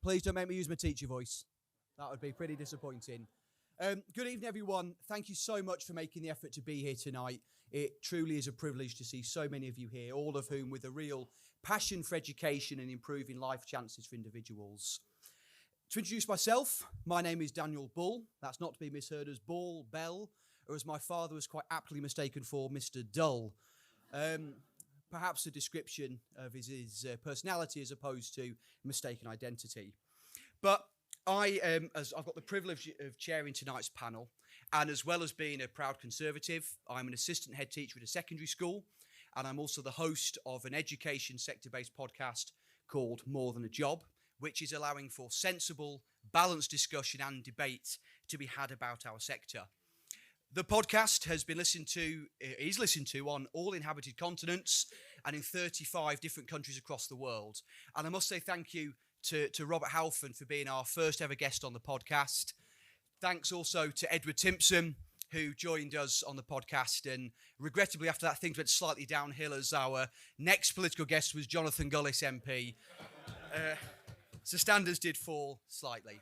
Please don't make me use my teacher voice. That would be pretty disappointing. Good evening, everyone. Thank you so much for making the effort to be here tonight. It truly is a privilege to see so many of you here, all of whom with a real passion for education and improving life chances for individuals. To introduce myself, my name is Daniel Bull. That's not to be misheard as Ball, Bell, or as my father was quite aptly mistaken for, Mr. Dull. Perhaps a description of his personality as opposed to mistaken identity. But I've got the privilege of chairing tonight's panel, and as well as being a proud Conservative, I'm an assistant head teacher at a secondary school, and I'm also the host of an education sector-based podcast called More Than a Job, which is allowing for sensible, balanced discussion and debate to be had about our sector. The podcast is listened to on all inhabited continents and in 35 different countries across the world. And I must say thank you to Robert Halfon for being our first ever guest on the podcast. Thanks also to Edward Timpson, who joined us on the podcast. And regrettably, after that, things went slightly downhill as our next political guest was Jonathan Gullis MP. So standards did fall slightly.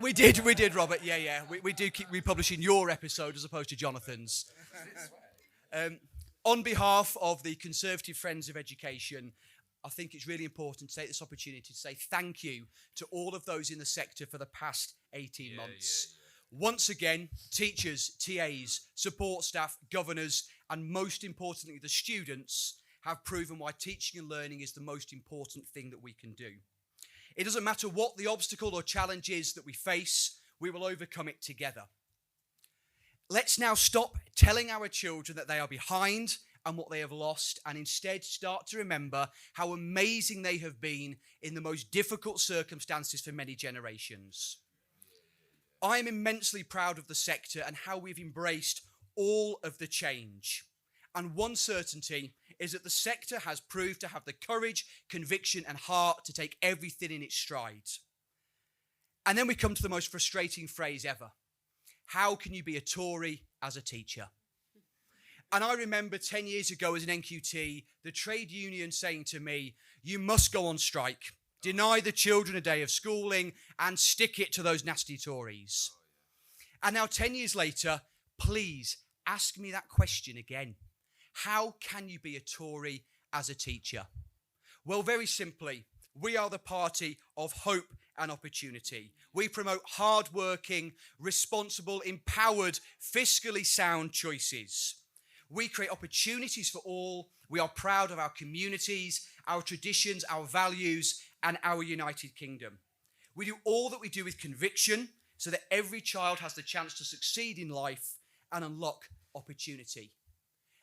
We did, Robert. Yeah. We do keep republishing your episode as opposed to Jonathan's. On behalf of the Conservative Friends of Education, I think it's really important to take this opportunity to say thank you to all of those in the sector for the past 18 months. Once again, teachers, TAs, support staff, governors, and most importantly, the students have proven why teaching and learning is the most important thing that we can do. It doesn't matter what the obstacle or challenge is that we face, we will overcome it together. Let's now stop telling our children that they are behind and what they have lost, and instead start to remember how amazing they have been in the most difficult circumstances for many generations. I am immensely proud of the sector and how we've embraced all of the change. And one certainty is that the sector has proved to have the courage, conviction, and heart to take everything in its stride. And then we come to the most frustrating phrase ever. How can you be a Tory as a teacher? And I remember 10 years ago as an NQT, the trade union saying to me, you must go on strike, deny the children a day of schooling, and stick it to those nasty Tories. And now 10 years later, please ask me that question again. How can you be a Tory as a teacher? Well, very simply, we are the party of hope and opportunity. We promote hard-working, responsible, empowered, fiscally sound choices. We create opportunities for all. We are proud of our communities, our traditions, our values, and our United Kingdom. We do all that we do with conviction so that every child has the chance to succeed in life and unlock opportunity.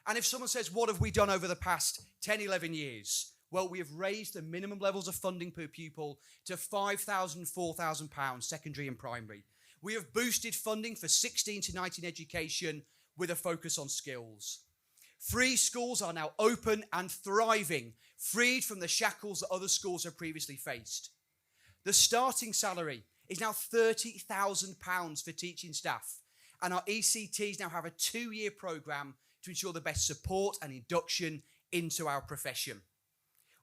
And if someone says, what have we done over the past 10, 11 years? Well, we have raised the minimum levels of funding per pupil to £5,000, £4,000, secondary and primary. We have boosted funding for 16 to 19 education with a focus on skills. Free schools are now open and thriving, freed from the shackles that other schools have previously faced. The starting salary is now £30,000 for teaching staff, and our ECTs now have a 2-year programme to ensure the best support and induction into our profession.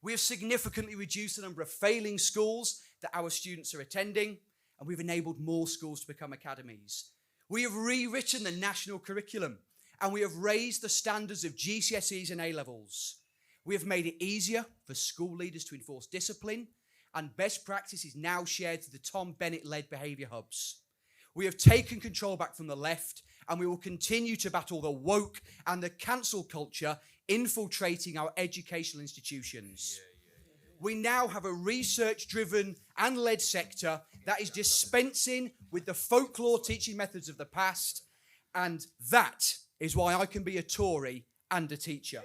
We have significantly reduced the number of failing schools that our students are attending, and we've enabled more schools to become academies. We have rewritten the national curriculum, and we have raised the standards of GCSEs and A-levels. We have made it easier for school leaders to enforce discipline, and best practice is now shared through the Tom Bennett-led behaviour hubs. We have taken control back from the left, and we will continue to battle the woke and the cancel culture infiltrating our educational institutions. We now have a research-driven and led sector that is dispensing with the folklore teaching methods of the past, and that is why I can be a Tory and a teacher.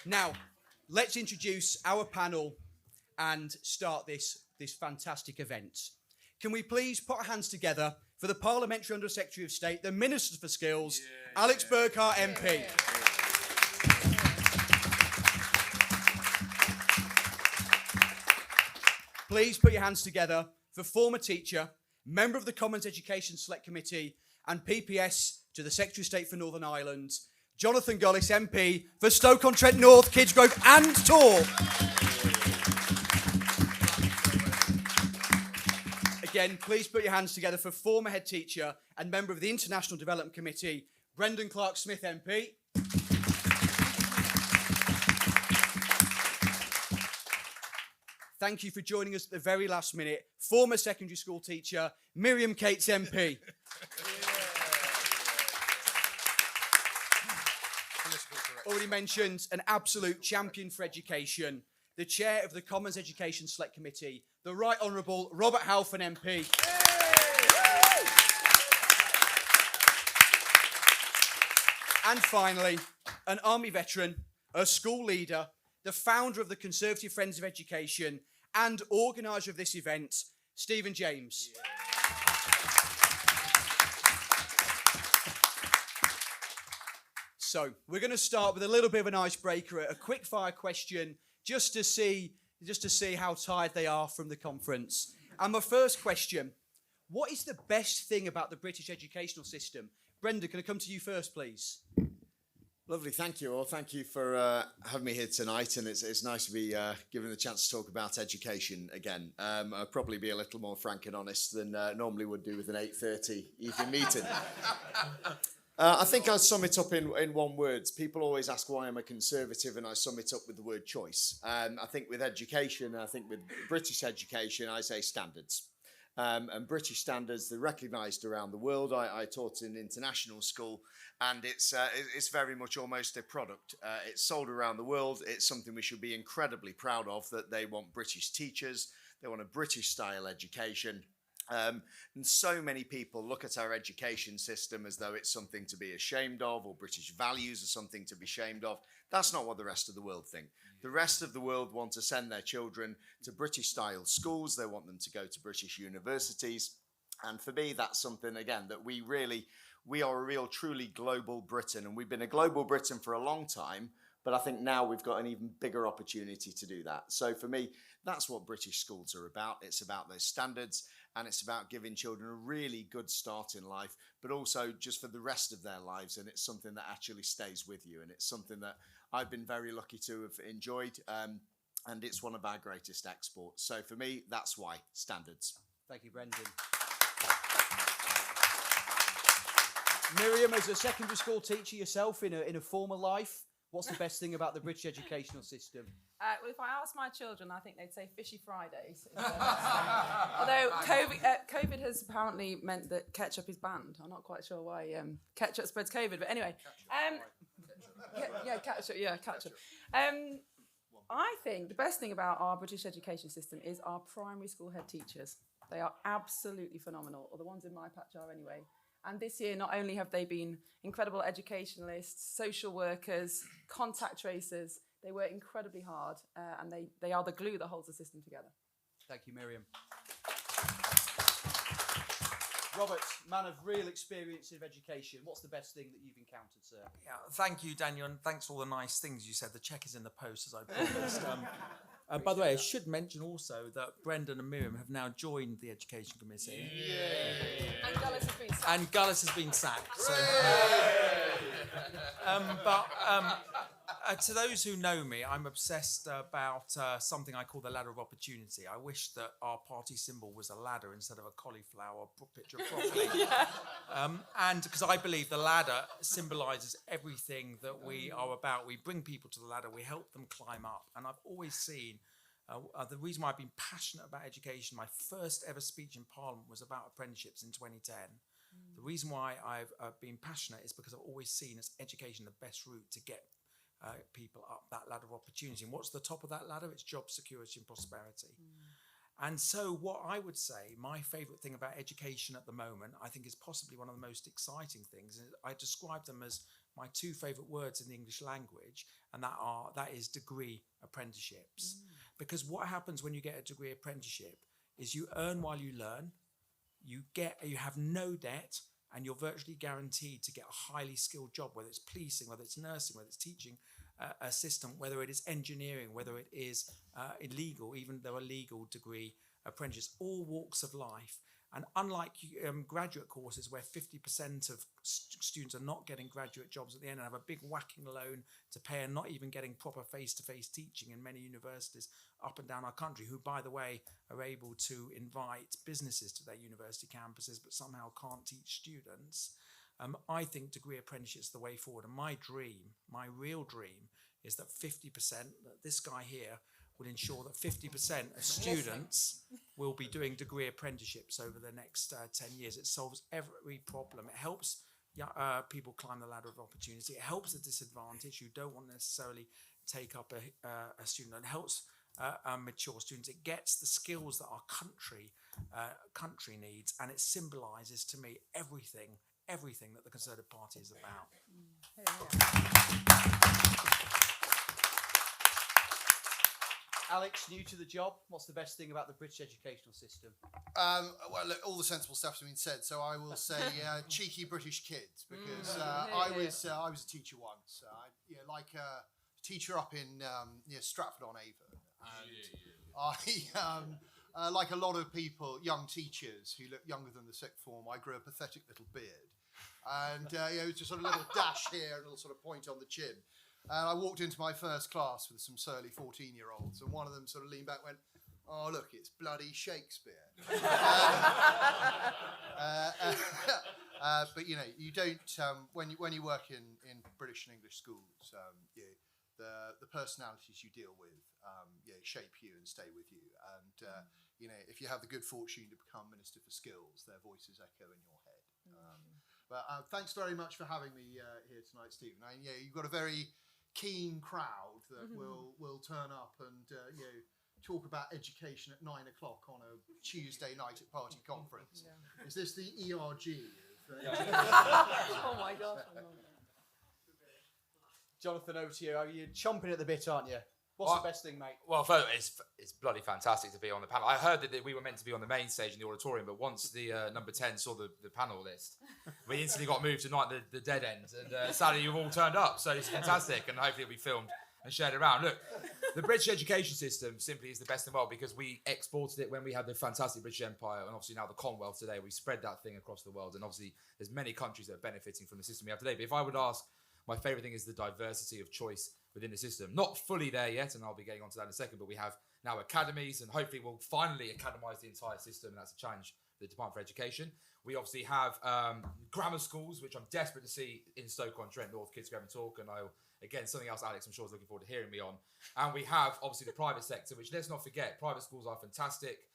Now, let's introduce our panel and start this fantastic event. Can we please put our hands together for the Parliamentary Under-Secretary of State, the Minister for Skills, Alex Burghart MP. Please put your hands together for former teacher, member of the Commons Education Select Committee, and PPS to the Secretary of State for Northern Ireland, Jonathan Gullis, MP for Stoke-on-Trent North, Kidsgrove and Torp. Again, please put your hands together for former head teacher and member of the International Development Committee, Brendan Clarke-Smith, MP. Thank you for joining us at the very last minute. Former secondary school teacher, Miriam Cates, MP. Already mentioned, an absolute champion for education, the chair of the Commons Education Select Committee, the Right Honourable Robert Halfon, MP. And finally, an army veteran, a school leader, the founder of the Conservative Friends of Education and organiser of this event, Stephen James. So we're going to start with a little bit of an icebreaker, a quick fire question, just to see how tired they are from the conference. And my first question, what is the best thing about the British educational system? Brenda, can I come to you first, please? Lovely, thank you all. Thank you for having me here tonight, and it's nice to be given the chance to talk about education again. I'll probably be a little more frank and honest than normally would do with an 8:30 evening meeting. I think I'll sum it up in one word. People always ask why I'm a Conservative, and I sum it up with the word choice. I think with education, I think with British education, I say standards. And British standards, they're recognised around the world. I taught in international school, and it's very much almost a product. It's sold around the world. It's something we should be incredibly proud of, that they want British teachers, they want a British style education. And so many people look at our education system as though it's something to be ashamed of, or British values are something to be ashamed of. That's not what the rest of the world think. The rest of the world want to send their children to British-style schools. They want them to go to British universities. And for me, that's something, again, that we are a real, truly global Britain. And we've been a global Britain for a long time, but I think now we've got an even bigger opportunity to do that. So for me, that's what British schools are about. It's about those standards, and it's about giving children a really good start in life, but also just for the rest of their lives. And it's something that actually stays with you. And it's something that I've been very lucky to have enjoyed. And it's one of our greatest exports. So for me, that's why, standards. Thank you, Brendan. Miriam, as a secondary school teacher yourself in a former life, what's the best thing about the British educational system? Well, if I ask my children, I think they'd say Fishy Fridays. Although COVID has apparently meant that ketchup is banned. I'm not quite sure why ketchup spreads COVID, but anyway. Ketchup. I think the best thing about our British education system is our primary school head teachers. They are absolutely phenomenal, or the ones in my patch are anyway. And this year, not only have they been incredible educationalists, social workers, contact tracers, they work incredibly hard, and they are the glue that holds the system together. Thank you, Miriam. Robert, man of real experience of education, what's the best thing that you've encountered, sir? Yeah, thank you, Daniel, and thanks for all the nice things you said. The cheque is in the post, as I promised. By the way, I should mention also that Brendan and Miriam have now joined the Education Committee. Yeah. And Gullis has been sacked. And Gullis has been sacked. So, to those who know me, I'm obsessed about something I call the ladder of opportunity. I wish that our party symbol was a ladder instead of a cauliflower picture of broccoli. And because I believe the ladder symbolises everything that we are about. We bring people to the ladder, we help them climb up. And I've always seen the reason why I've been passionate about education, my first ever speech in Parliament was about apprenticeships in 2010. The reason why I've been passionate is because I've always seen as education the best route to get people up that ladder of opportunity. And what's the top of that ladder? It's job security and prosperity. And so what I would say, my favourite thing about education at the moment, I think is possibly one of the most exciting things. I describe them as my two favourite words in the English language, and that is degree apprenticeships. Because what happens when you get a degree apprenticeship is you earn while you learn, you have no debt, and you're virtually guaranteed to get a highly skilled job, whether it's policing, whether it's nursing, whether it's teaching assistant, whether it is engineering, whether it is illegal, even though a legal degree apprentice, all walks of life. And unlike graduate courses where 50% of students are not getting graduate jobs at the end and have a big whacking loan to pay and not even getting proper face-to-face teaching in many universities up and down our country, who, by the way, are able to invite businesses to their university campuses but somehow can't teach students, I think degree apprenticeships is the way forward. And my real dream, is that 50%, that this guy here will ensure that 50% of students will be doing degree apprenticeships over the next 10 years. It solves every problem. It helps people climb the ladder of opportunity. It helps the disadvantaged who don't want to necessarily take up a student. It helps mature students. It gets the skills that our country needs, and it symbolises to me everything that the Conservative Party is about. Alex, new to the job, what's the best thing about the British educational system? Well, look, all the sensible stuff's been said, so I will say cheeky British kids, because I was a teacher once. Like a teacher up in near Stratford-on-Avon, and I, like a lot of people, young teachers who look younger than the sixth form, I grew a pathetic little beard, and it was just sort of a little dash here and a little sort of point on the chin. And I walked into my first class with some surly 14-year-olds, and one of them sort of leaned back and went, "Oh, look, it's bloody Shakespeare." But you don't when you work in British and English schools, the personalities you deal with shape you and stay with you. And if you have the good fortune to become Minister for Skills, their voices echo in your head. But thanks very much for having me here tonight, Stephen. You've got a very keen crowd that will turn up and talk about education at 9 o'clock on a Tuesday night at party conference. Yeah. Is this the ERG? Oh my gosh. Jonathan, over to you. You're chomping at the bit, aren't you? What's the best thing, mate? Well, it's bloody fantastic to be on the panel. I heard that we were meant to be on the main stage in the auditorium, but once the number 10 saw the panel list, we instantly got moved to the dead end. And sadly, you've all turned up, so it's fantastic, and hopefully it'll be filmed and shared around. Look, the British education system simply is the best in the world because we exported it when we had the fantastic British Empire, and obviously now the Commonwealth today. We spread that thing across the world, and obviously there's many countries that are benefiting from the system we have today. But if I would ask, my favourite thing is the diversity of choice within the system. Not fully there yet, and I'll be getting onto that in a second, but we have now academies, and hopefully we'll finally academise the entire system, and that's a challenge for the Department for Education. We obviously have grammar schools, which I'm desperate to see in Stoke-on-Trent, North Kids Go and Talk, and again, something else Alex, I'm sure, is looking forward to hearing me on. And we have, obviously, the private sector, which, let's not forget, private schools are fantastic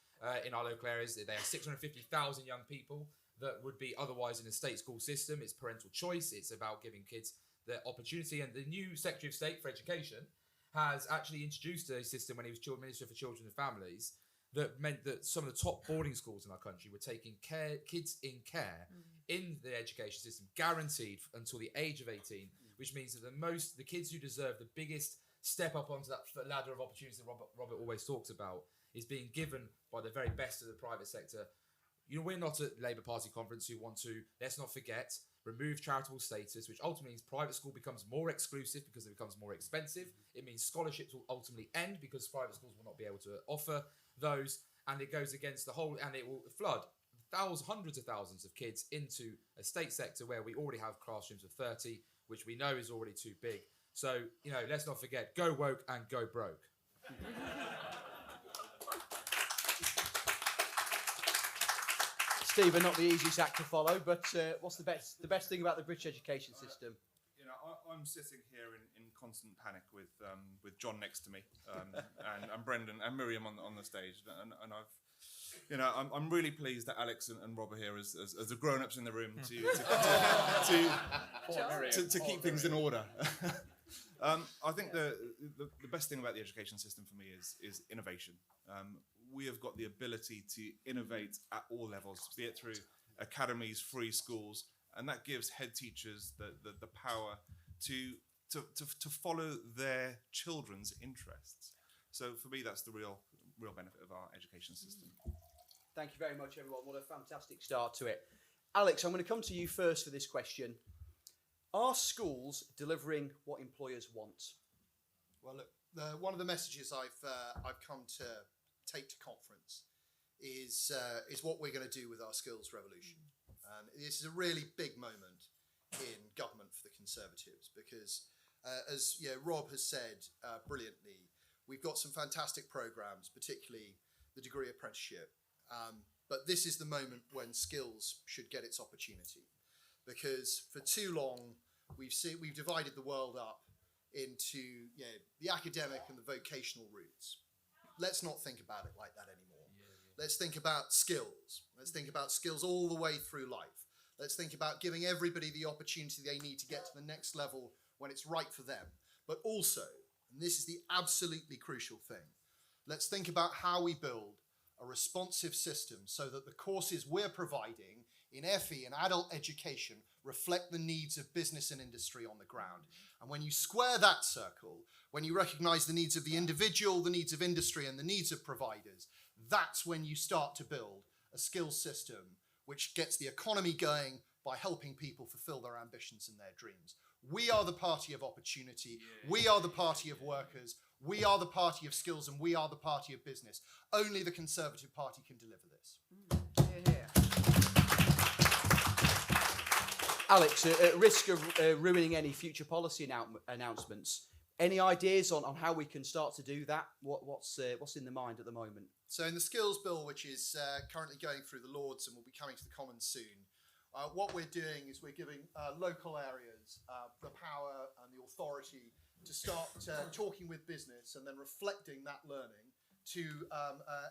in our local areas. They have 650,000 young people that would be otherwise in a state school system. It's parental choice. It's about giving kids the opportunity, and the new Secretary of State for Education has actually introduced a system when he was Minister for Children and Families that meant that some of the top boarding schools in our country were taking kids in care in the education system, guaranteed until the age of 18, which means that the kids who deserve the biggest step up onto that ladder of opportunities that Robert always talks about is being given by the very best of the private sector. We're not at Labour Party conference who want to, let's not forget, remove charitable status, which ultimately means private school becomes more exclusive because it becomes more expensive. It means scholarships will ultimately end because private schools will not be able to offer those, and it goes against the whole, and it will flood hundreds of thousands of kids into a state sector where we already have classrooms of 30, which we know is already too big. So, let's not forget, go woke and go broke. Stephen, not the easiest act to follow, but what's the best thing about the British education system? I'm sitting here in constant panic with John next to me, and Brendan and Miriam on the stage, and I'm really pleased that Alex and Rob are here as the grown-ups in the room to keep things in order. I think the best thing about the education system for me is innovation. We have got the ability to innovate at all levels, be it through academies, free schools, and that gives head teachers the power to follow their children's interests. So for me, that's the real benefit of our education system. Thank you very much, everyone. What a fantastic start to it. Alex, I'm going to come to you first for this question. Are schools delivering what employers want? Well, look, one of the messages I've come to take to conference is what we're going to do with our skills revolution. And this is a really big moment in government for the Conservatives because, as Rob has said brilliantly, we've got some fantastic programmes, particularly the degree apprenticeship. But this is the moment when skills should get its opportunity, because for too long we've divided the world up into the academic and the vocational routes. Let's not think about it like that anymore. Let's think about skills. Let's think about skills all the way through life. Let's think about giving everybody the opportunity they need to get to the next level when it's right for them. But also, and this is the absolutely crucial thing, let's think about how we build a responsive system so that the courses we're providing in FE and adult education reflect the needs of business and industry on the ground. And when you square that circle, when you recognise the needs of the individual, the needs of industry, and the needs of providers, that's when you start to build a skills system which gets the economy going by helping people fulfil their ambitions and their dreams. We are the party of opportunity. We are the party of workers. We are the party of skills, and we are the party of business. Only the Conservative Party can deliver this. Hear, hear. Alex, at risk of ruining any future policy announcements, any ideas on how we can start to do that? What's in the mind at the moment? So in the Skills Bill, which is currently going through the Lords and will be coming to the Commons soon, what we're doing is we're giving local areas the power and the authority to start talking with business and then reflecting that learning to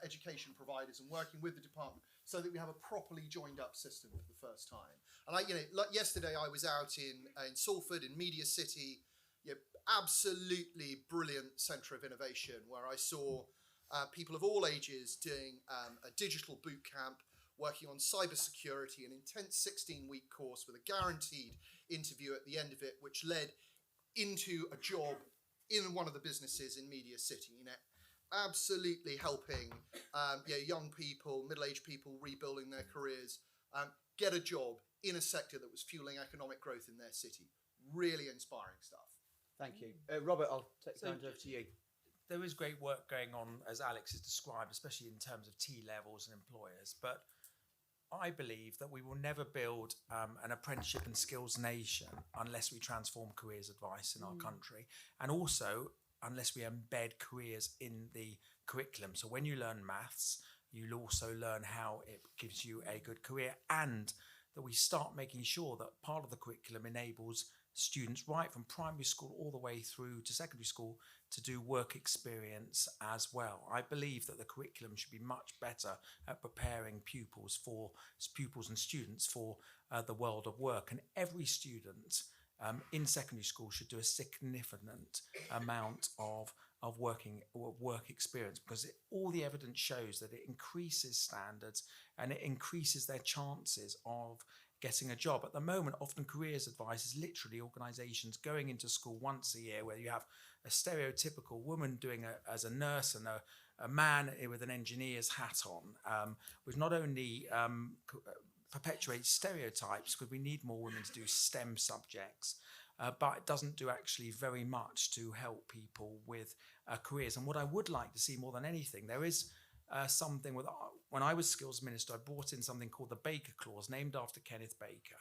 education providers and working with the department so that we have a properly joined up system for the first time. And like yesterday I was out in Salford, in Media City, absolutely brilliant centre of innovation where I saw people of all ages doing a digital boot camp, working on cybersecurity, an intense 16-week course with a guaranteed interview at the end of it, which led into a job in one of the businesses in Media City. Absolutely helping young people, middle-aged people rebuilding their careers, get a job in a sector that was fueling economic growth in their city. Really inspiring stuff. Thank you. Robert, I'll take the hand over to you. There is great work going on, as Alex has described, especially in terms of T-levels and employers. But I believe that we will never build an apprenticeship and skills nation unless we transform careers advice in our country, and also unless we embed careers in the curriculum. So when you learn maths, you'll also learn how it gives you a good career, and that we start making sure that part of the curriculum enables students right from primary school all the way through to secondary school to do work experience as well. I believe that the curriculum should be much better at preparing pupils and students for the world of work, and every student in secondary school should do a significant amount of work experience, because all the evidence shows that it increases standards and it increases their chances of getting a job. At the moment, often careers advice is literally organisations going into school once a year where you have a stereotypical woman doing as a nurse and a man with an engineer's hat on, which not only perpetuates stereotypes, because we need more women to do STEM subjects, but it doesn't do actually very much to help people with careers. And what I would like to see more than anything, there is something with, when I was skills minister, I brought in something called the Baker Clause, named after Kenneth Baker.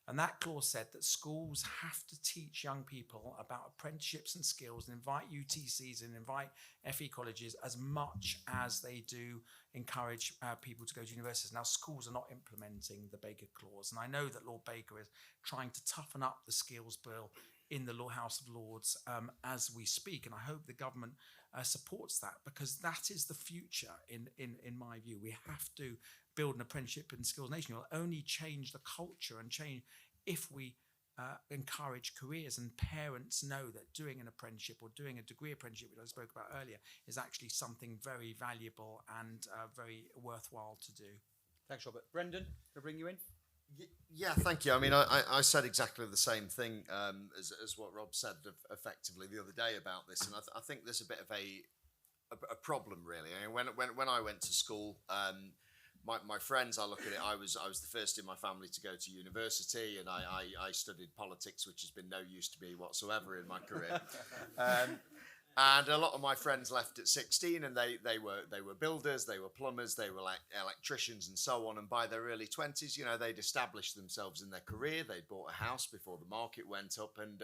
And that clause said that schools have to teach young people about apprenticeships and skills and invite UTCs and invite FE colleges as much as they do encourage people to go to universities. Now, schools are not implementing the Baker Clause. And I know that Lord Baker is trying to toughen up the skills bill in the House of Lords as we speak. And I hope the government supports that, because that is the future in my view. We have to build an apprenticeship and skills nation. You'll only change the culture and change if we encourage careers, and parents know that doing an apprenticeship or doing a degree apprenticeship, which I spoke about earlier, is actually something very valuable and very worthwhile to do. Thanks, Robert. Brendan, can I bring you in? Yeah, thank you. I mean, I said exactly the same thing as what Rob said effectively the other day about this, and I think there's a bit of a problem really. I mean, when I went to school, my friends, I look at it, I was the first in my family to go to university, and I studied politics, which has been no use to me whatsoever in my career. And a lot of my friends left at 16, and they were builders, they were plumbers, they were like electricians and so on. And by their early 20s, you know, they'd established themselves in their career. They'd bought a house before the market went up. And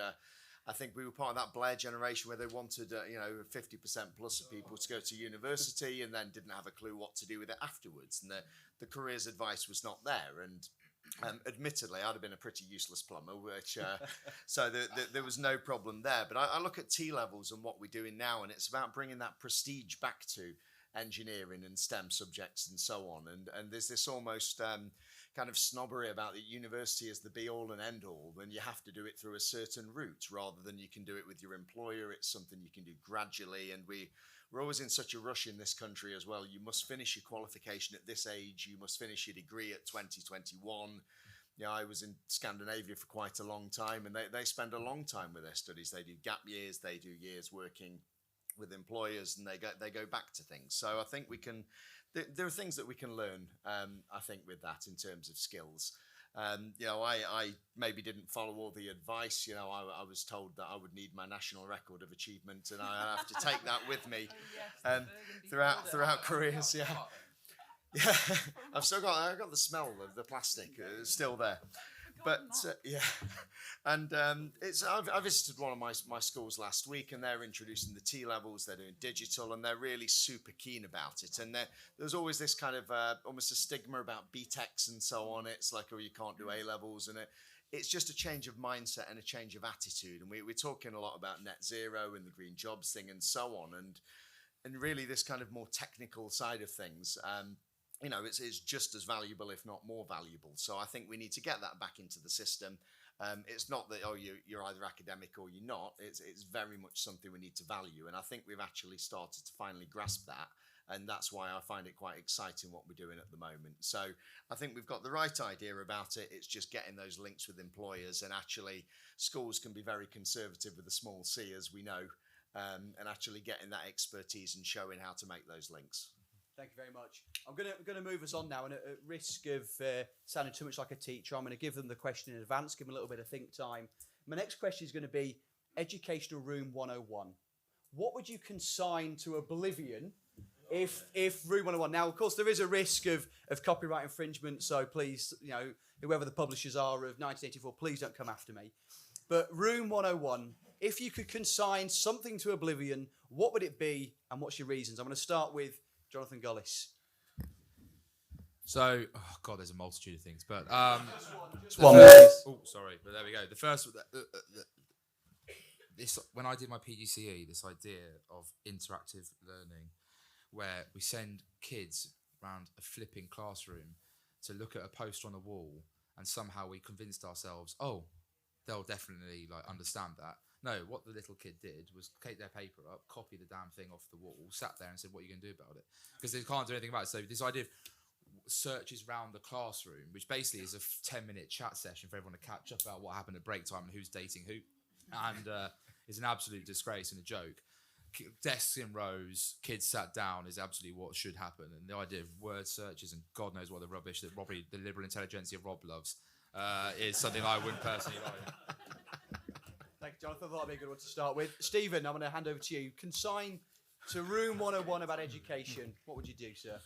I think we were part of that Blair generation where they wanted, 50% plus of people to go to university and then didn't have a clue what to do with it afterwards. And the careers advice was not there. And admittedly, I'd have been a pretty useless plumber, which so there was no problem there. But I look at T-levels and what we're doing now, and it's about bringing that prestige back to engineering and STEM subjects and so on. And there's this almost kind of snobbery about that university is the be-all and end-all, and you have to do it through a certain route rather than you can do it with your employer. It's something you can do gradually, and we're always in such a rush in this country as well. You must finish your qualification at this age. You must finish your degree at 2021. You know, I was in Scandinavia for quite a long time, and they spend a long time with their studies. They do gap years, they do years working with employers, and they go back to things. So I think there are things that we can learn, I think, with that in terms of skills. I maybe didn't follow all the advice. You know, I was told that I would need my national record of achievement, and I have to take that with me throughout careers. Yeah, yeah. I got the smell of the plastic still there. But and I visited one of my schools last week, and they're introducing the T-levels. They're doing digital, and they're really super keen about it. And there's always this kind of almost a stigma about BTECs and so on. It's like, oh, you can't do A-levels, and it's just a change of mindset and a change of attitude. And we're talking a lot about net zero and the green jobs thing and so on, and really this kind of more technical side of things. It's just as valuable, if not more valuable. So I think we need to get that back into the system. It's not that, you're either academic or you're not. It's very much something we need to value. And I think we've actually started to finally grasp that. And that's why I find it quite exciting what we're doing at the moment. So I think we've got the right idea about it. It's just getting those links with employers. And actually, schools can be very conservative with a small c, as we know, and actually getting that expertise and showing how to make those links. Thank you very much. I'm going to move us on now, and at risk of sounding too much like a teacher, I'm going to give them the question in advance, give them a little bit of think time. My next question is going to be Educational Room 101. What would you consign to oblivion if Room 101? Now, of course, there is a risk of copyright infringement, so please, whoever the publishers are of 1984, please don't come after me. But Room 101, if you could consign something to oblivion, what would it be, and what's your reasons? I'm going to start with Jonathan Gullis. So, there's a multitude of things, but Just one, please. Oh, sorry, but there we go. The first, when I did my PGCE, this idea of interactive learning, where we send kids around a flipping classroom to look at a poster on the wall, and somehow we convinced ourselves, they'll definitely understand that. No, what the little kid did was take their paper up, copy the damn thing off the wall, sat there and said, what are you going to do about it? Because they can't do anything about it. So this idea of searches around the classroom, which basically is a 10-minute chat session for everyone to catch up about what happened at break time and who's dating who, and is an absolute disgrace and a joke. Desks in rows, kids sat down is absolutely what should happen. And the idea of word searches and God knows what the rubbish that probably the liberal intelligentsia Rob loves is something I wouldn't personally like. Thank you, Jonathan. I thought that'd be a good one to start with. Stephen, I'm going to hand over to you. Consign to Room 101 about education. What would you do, sir?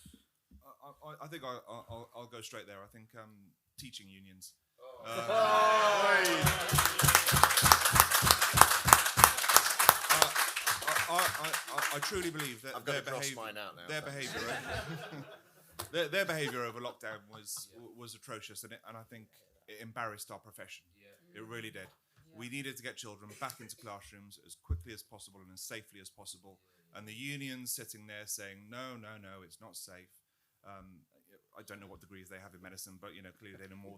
I think I'll go straight there. I think teaching unions. I truly believe that their behaviour over lockdown was atrocious, and I think it embarrassed our profession. Yeah. It really did. We needed to get children back into classrooms as quickly as possible and as safely as possible. And the unions sitting there saying, no, it's not safe. I don't know what degrees they have in medicine, but clearly they know more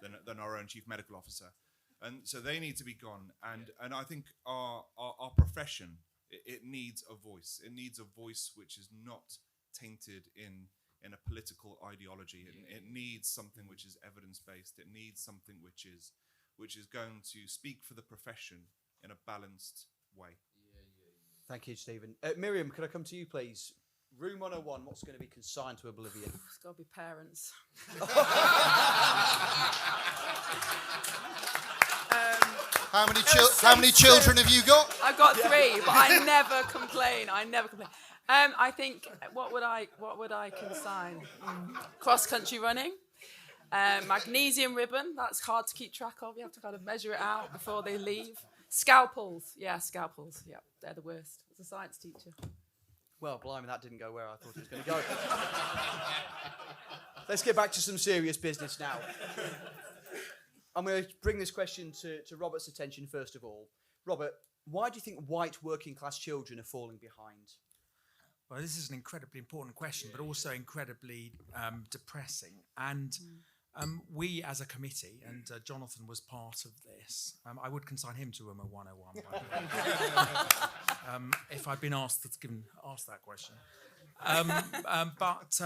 than our own chief medical officer. And so they need to be gone. And I think our profession, it needs a voice. It needs a voice which is not tainted in a political ideology. It needs something which is evidence-based. It needs something which is going to speak for the profession in a balanced way. Thank you, Stephen. Miriam, could I come to you, please? Room 101, what's going to be consigned to oblivion? It's got to be parents. How many children have you got? I've got 3, but I never complain. I think what would I consign? Cross-country running. Magnesium ribbon, that's hard to keep track of. You have to kind of measure it out before they leave. Scalpels. Yeah, they're the worst. As a science teacher. Well, blimey, that didn't go where I thought it was going to go. Let's get back to some serious business now. I'm going to bring this question to Robert's attention first of all. Robert, why do you think white working class children are falling behind? Well, this is an incredibly important question, but also incredibly depressing. And we, as a committee, and Jonathan was part of this, I would consign him to Room 101, by the way, if I'd been asked that question. But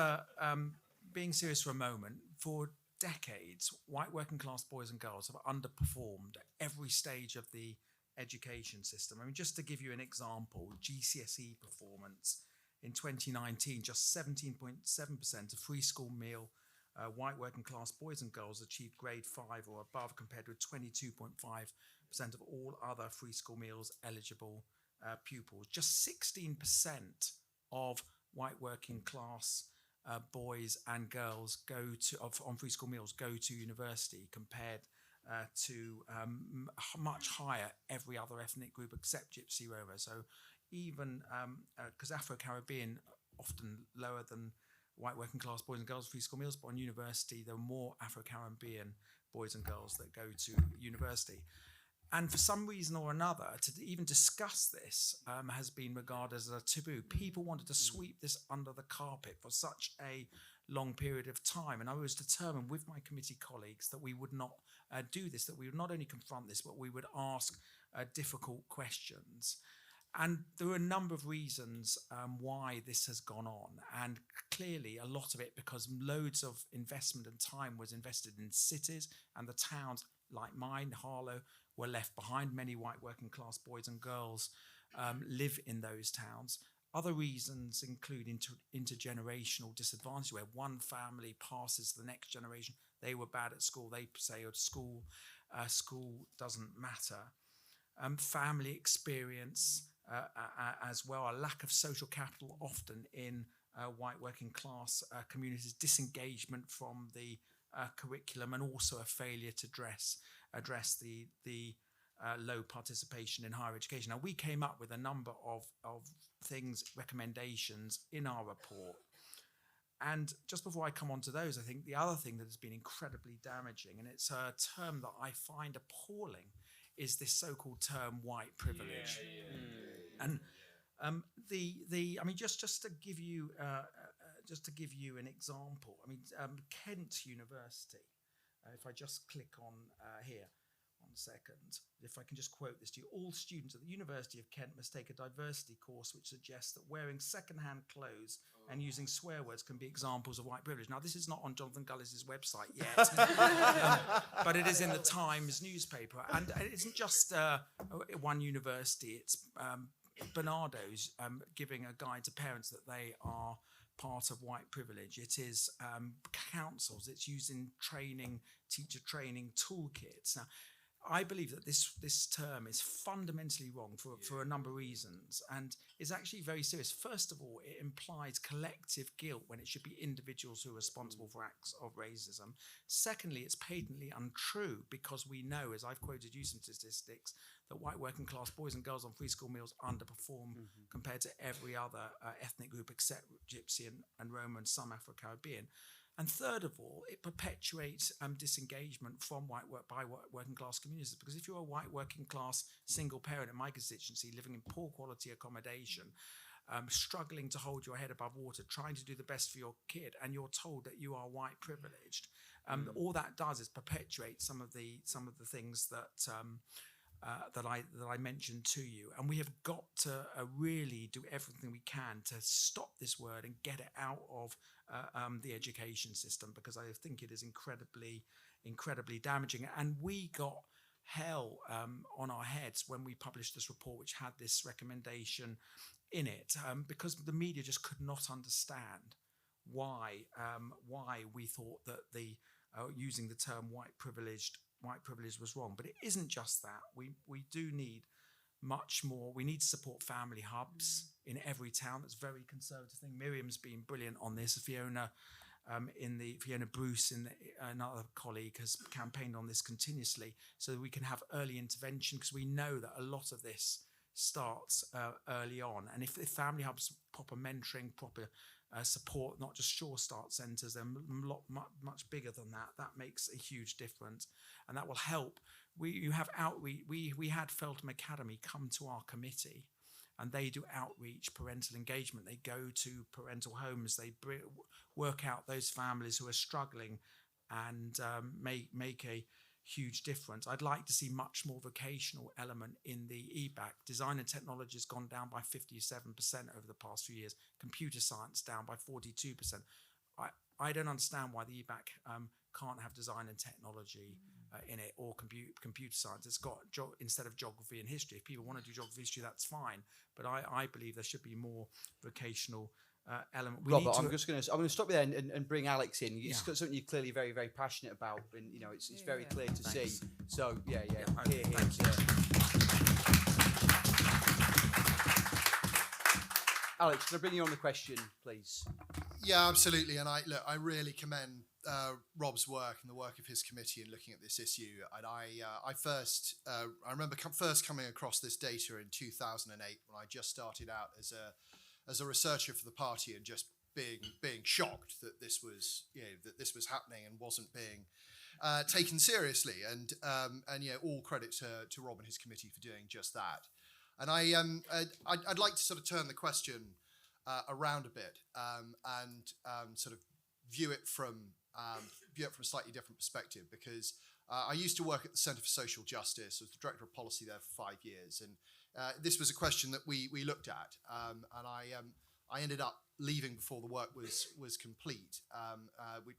being serious for a moment, for decades, white working class boys and girls have underperformed at every stage of the education system. I mean, just to give you an example, GCSE performance in 2019, just 17.7% of free school meal white working class boys and girls achieved grade 5 or above, compared with 22.5% of all other free school meals eligible pupils. Just 16% of white working class boys and girls on free school meals go to university, compared to much higher every other ethnic group except Gypsy Roma. So even because Afro-Caribbean often lower than white working class boys and girls free school meals, but on university there are more Afro-Caribbean boys and girls that go to university. And for some reason or another, to even discuss this has been regarded as a taboo. People wanted to sweep this under the carpet for such a long period of time. And I was determined with my committee colleagues that we would not do this, that we would not only confront this, but we would ask difficult questions. And there are a number of reasons why this has gone on. And clearly a lot of it because loads of investment and time was invested in cities, and the towns like mine, Harlow, were left behind. Many white working class boys and girls live in those towns. Other reasons include intergenerational disadvantage, where one family passes to the next generation. They were bad at school. They say, school doesn't matter. Family experience as well, a lack of social capital often in white working class communities, disengagement from the curriculum, and also a failure to address the low participation in higher education. Now, we came up with a number of things, recommendations in our report. And just before I come on to those, I think the other thing that has been incredibly damaging, and it's a term that I find appalling, is this so-called term white privilege. And I mean, just to give you an example, I mean, Kent University. If I just click on here, 1 second, if I can just quote this to you: all students at the University of Kent must take a diversity course which suggests that wearing second-hand clothes and using swear words can be examples of white privilege. Now, this is not on Jonathan Gullis' website yet, but it is in the Times newspaper. And it isn't just one university, it's Bernardo's giving a guide to parents that they are part of white privilege. It is councils, it's used in training, teacher training toolkits. Now, I believe that this term is fundamentally wrong for a number of reasons, and is actually very serious. First of all, it implies collective guilt when it should be individuals who are responsible for acts of racism. Secondly, it's patently untrue, because we know, as I've quoted you some statistics, that white working class boys and girls on free school meals underperform compared to every other ethnic group except Gypsy and Roma and some Afro-Caribbean. And third of all, it perpetuates disengagement from white working class communities. Because if you're a white working class single parent in my constituency, living in poor quality accommodation, struggling to hold your head above water, trying to do the best for your kid, and you're told that you are white privileged, all that does is perpetuate some of the things that I mentioned to you. And we have got to really do everything we can to stop this word and get it out of the education system, because I think it is incredibly damaging. And we got hell on our heads when we published this report, which had this recommendation in it, because the media just could not understand why we thought that the using the term white privileged white privilege was wrong. But it isn't just that. We do need much more. We need to support family hubs in every town. That's a very conservative thing. Miriam's been brilliant on this. Fiona Bruce, another colleague, has campaigned on this continuously, so that we can have early intervention, because we know that a lot of this starts early on. And if family hubs, proper mentoring, proper support, not just Sure Start centres, they're much bigger than that. That makes a huge difference, and that will help. We had Feltham Academy come to our committee, and they do outreach, parental engagement. They go to parental homes. They work out those families who are struggling, and make a huge difference. I'd like to see much more vocational element in the EBAC. Design and technology has gone down by 57% over the past few years. Computer science down by 42%. I don't understand why the EBAC can't have design and technology in it, or computer science. It's got instead of geography and history. If people want to do geography and history, that's fine. But I believe there should be more vocational element. Robert, I'm going to stop you there and bring Alex in. It's got something you're clearly very, very passionate about, and it's very clear to see. So here. Alex, can I bring you on the question, please? Yeah, absolutely. And I really commend Rob's work and the work of his committee in looking at this issue. And I remember first coming across this data in 2008 when I just started out as a researcher for the party, and just being shocked that this was happening and wasn't being taken seriously. And all credit to Rob and his committee for doing just that. And I'd like to sort of turn the question around a bit and sort of view it from a slightly different perspective, because I used to work at the Centre for Social Justice. I was the Director of Policy there for 5 years, and this was a question that we looked at, and I ended up leaving before the work was complete,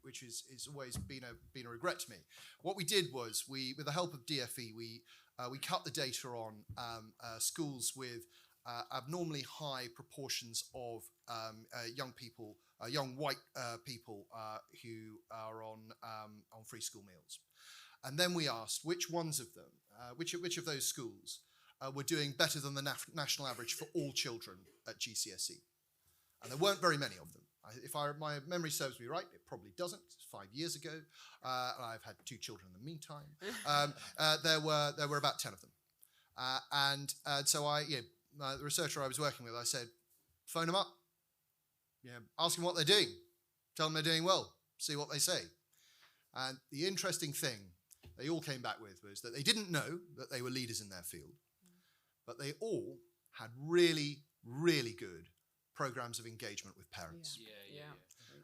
which is always been a regret to me. What we did was, with the help of DFE, we cut the data on schools with abnormally high proportions of young people, young white people who are on free school meals, and then we asked which ones of them, which of those schools were doing better than the national average for all children at GCSE, and there weren't very many of them. If my memory serves me right, it probably doesn't. It's 5 years ago, and I've had 2 children in the meantime. There were about 10 of them, and so the researcher I was working with, I said, phone them up, ask them what they're doing, tell them they're doing well, see what they say. And the interesting thing they all came back with was that they didn't know that they were leaders in their field, but they all had really, really good programs of engagement with parents.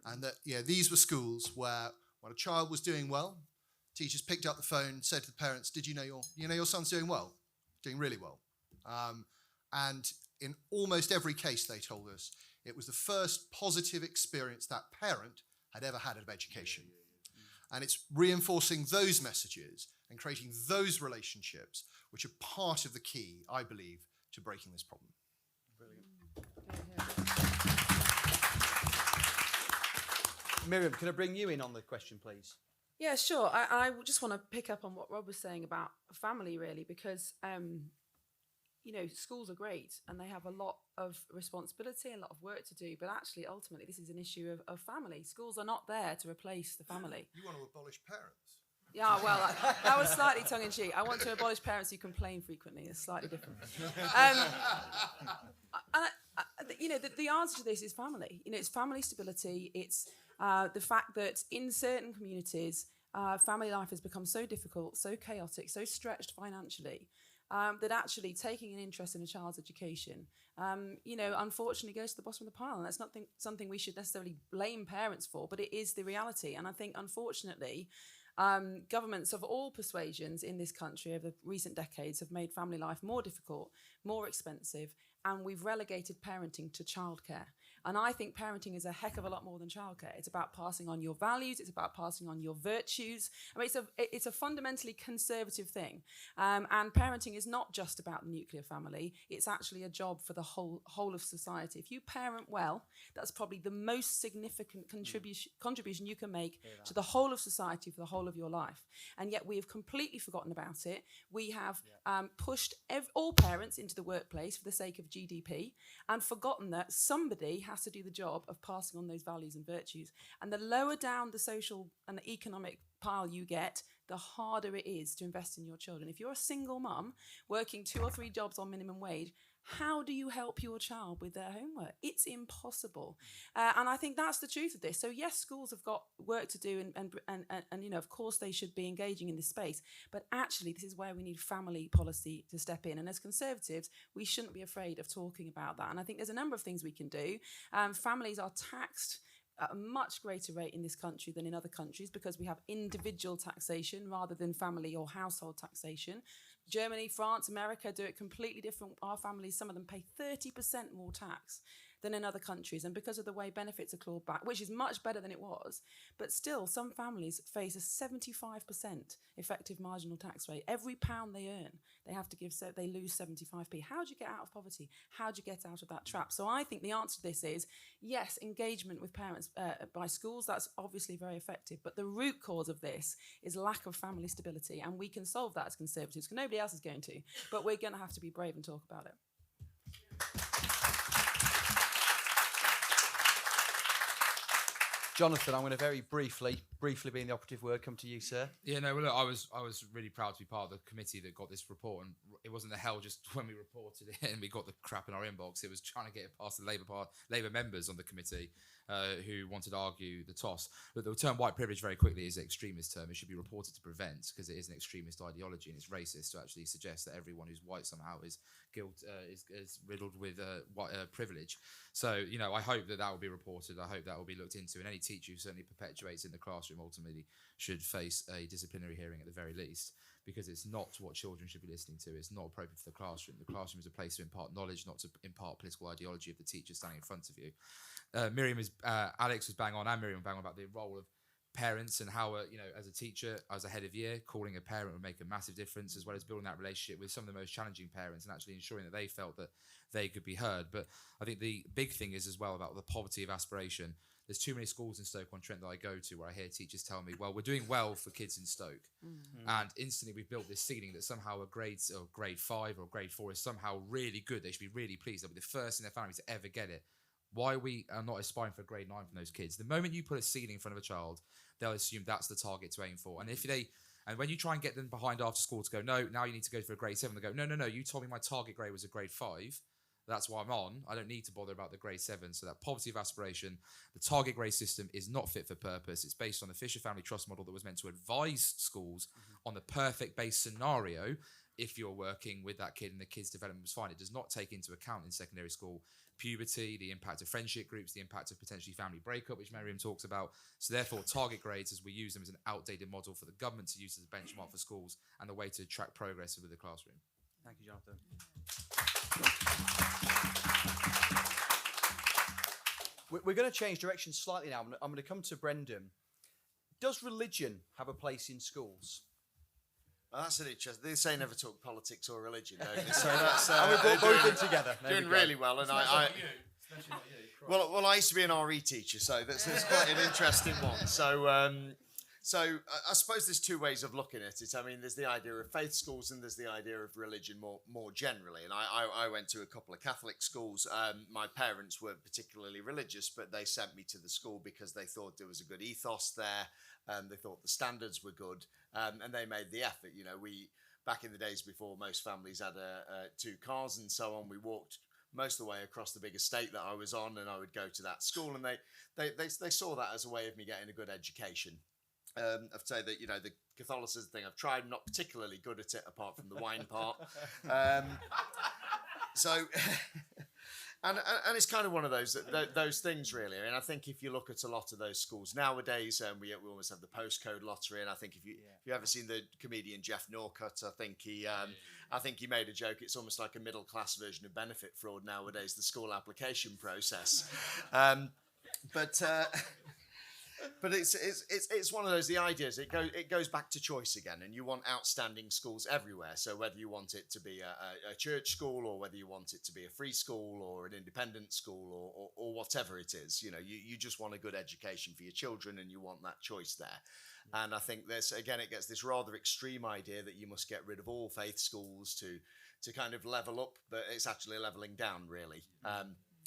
And that these were schools where, when a child was doing well, teachers picked up the phone, said to the parents, "Did you know your son's doing well, doing really well?" And in almost every case, they told us it was the first positive experience that parent had ever had of education. And it's reinforcing those messages and creating those relationships which are part of the key, I believe, to breaking this problem. Miriam, can I bring you in on the question, please? Yeah, sure. I just want to pick up on what Rob was saying about family, really, because schools are great and they have a lot of responsibility and a lot of work to do, but actually, ultimately, this is an issue of family. Schools are not there to replace the family. You want to abolish parents? Yeah, well, that was slightly tongue-in-cheek. I want to abolish parents who complain frequently. It's slightly different. The answer to this is family. It's family stability. It's the fact that in certain communities, family life has become so difficult, so chaotic, so stretched financially, that actually taking an interest in a child's education, unfortunately goes to the bottom of the pile. And that's not something we should necessarily blame parents for, but it is the reality. And I think, unfortunately, governments of all persuasions in this country over recent decades have made family life more difficult, more expensive, and we've relegated parenting to childcare. And I think parenting is a heck of a lot more than childcare. It's about passing on your values. It's about passing on your virtues. I mean, it's a fundamentally conservative thing. And parenting is not just about the nuclear family. It's actually a job for the whole of society. If you parent well, that's probably the most significant contribution you can make to the whole of society for the whole of your life. And yet we have completely forgotten about it. We have pushed all parents into the workplace for the sake of GDP and forgotten that somebody has to do the job of passing on those values and virtues. And the lower down the social and the economic pile you get, the harder it is to invest in your children. If you're a single mum working 2 or 3 jobs on minimum wage, how do you help your child with their homework? It's impossible. And I think that's the truth of this. So yes, schools have got work to do and you know, of course they should be engaging in this space. But actually, this is where we need family policy to step in. And as Conservatives, we shouldn't be afraid of talking about that. And I think there's a number of things we can do. Families are taxed at a much greater rate in this country than in other countries because we have individual taxation rather than family or household taxation. Germany, France, America do it completely different. Our families, some of them pay 30% more tax than in other countries. And because of the way benefits are clawed back, which is much better than it was, but still some families face a 75% effective marginal tax rate. Every pound they earn, they have to give, they lose 75p. How do you get out of poverty? How do you get out of that trap? So I think the answer to this is, yes, engagement with parents by schools, that's obviously very effective. But the root cause of this is lack of family stability. And we can solve that as Conservatives, because nobody else is going to. But we're going to have to be brave and talk about it. Jonathan, I'm going to very briefly being the operative word, come to you, sir. Yeah, no, well, look, I was really proud to be part of the committee that got this report, and it wasn't the hell just when we reported it and we got the crap in our inbox. It was trying to get it past the Labour members on the committee who wanted to argue the toss. But the term white privilege very quickly is an extremist term. It should be reported to prevent, because it is an extremist ideology and it's racist to actually suggest that everyone who's white somehow is riddled with white privilege. So, you know, I hope that will be reported. I hope that will be looked into, and any teacher who certainly perpetuates in the classroom ultimately should face a disciplinary hearing at the very least, because it's not what children should be listening to. It's not appropriate for the classroom. The classroom is a place to impart knowledge, not to impart political ideology of the teacher standing in front of you. Alex was bang on, and Miriam was bang on about the role of parents and how, you know, as a teacher, as a head of year, calling a parent would make a massive difference, as well as building that relationship with some of the most challenging parents and actually ensuring that they felt that they could be heard. But I think the big thing is as well about the poverty of aspiration. There's too many schools in Stoke-on-Trent that I go to where I hear teachers tell me, well, we're doing well for kids in Stoke. And instantly we've built this ceiling that somehow a grade 5 or grade 4 is somehow really good. They should be really pleased. They'll be the first in their family to ever get it. Why we are not aspiring for a grade 9 from those kids? The moment you put a ceiling in front of a child, they'll assume that's the target to aim for. And when you try and get them behind after school to go, no, now you need to go for a grade 7, they go, no, you told me my target grade was a grade 5. That's why I'm on. I don't need to bother about the grade 7. So that poverty of aspiration, the target grade system is not fit for purpose. It's based on the Fisher Family Trust model that was meant to advise schools on the perfect base scenario if you're working with that kid and the kid's development was fine. It does not take into account in secondary school puberty, the impact of friendship groups, the impact of potentially family breakup, which Miriam talks about. So therefore, target grades, as we use them, is an outdated model for the government to use as a benchmark for schools and the way to track progress with the classroom. Thank you, Jonathan. We're going to change direction slightly now. I'm going to come to Brendan. Does religion have a place in schools? Well, that's an interesting. They say never talk politics or religion, don't they? So that's and we brought both in together. Doing really well, and Well, I used to be an RE teacher, so that's quite an interesting one. So I suppose there's two ways of looking at it. I mean, there's the idea of faith schools and there's the idea of religion more generally. And I went to a couple of Catholic schools. My parents weren't particularly religious, but they sent me to the school because they thought there was a good ethos there. They thought the standards were good, and they made the effort. You know, back in the days before most families had 2 cars and so on, we walked most of the way across the big estate that I was on, and I would go to that school, and they saw that as a way of me getting a good education. I'd say that, you know, the Catholicism thing, I've tried, not particularly good at it apart from the wine part. And it's kind of one of those things, really. I mean, I think if you look at a lot of those schools nowadays, we always have the postcode lottery, and I think if you ever seen the comedian Jeff Norcutt, I think he made a joke. It's almost like a middle class version of benefit fraud nowadays, the school application process. But it's one of those, the ideas, it goes back to choice again, and you want outstanding schools everywhere. So whether you want it to be a church school, or whether you want it to be a free school or an independent school, or whatever it is, you just want a good education for your children, and you want that choice there. And I think it gets this rather extreme idea that you must get rid of all faith schools to kind of level up, but it's actually leveling down, really.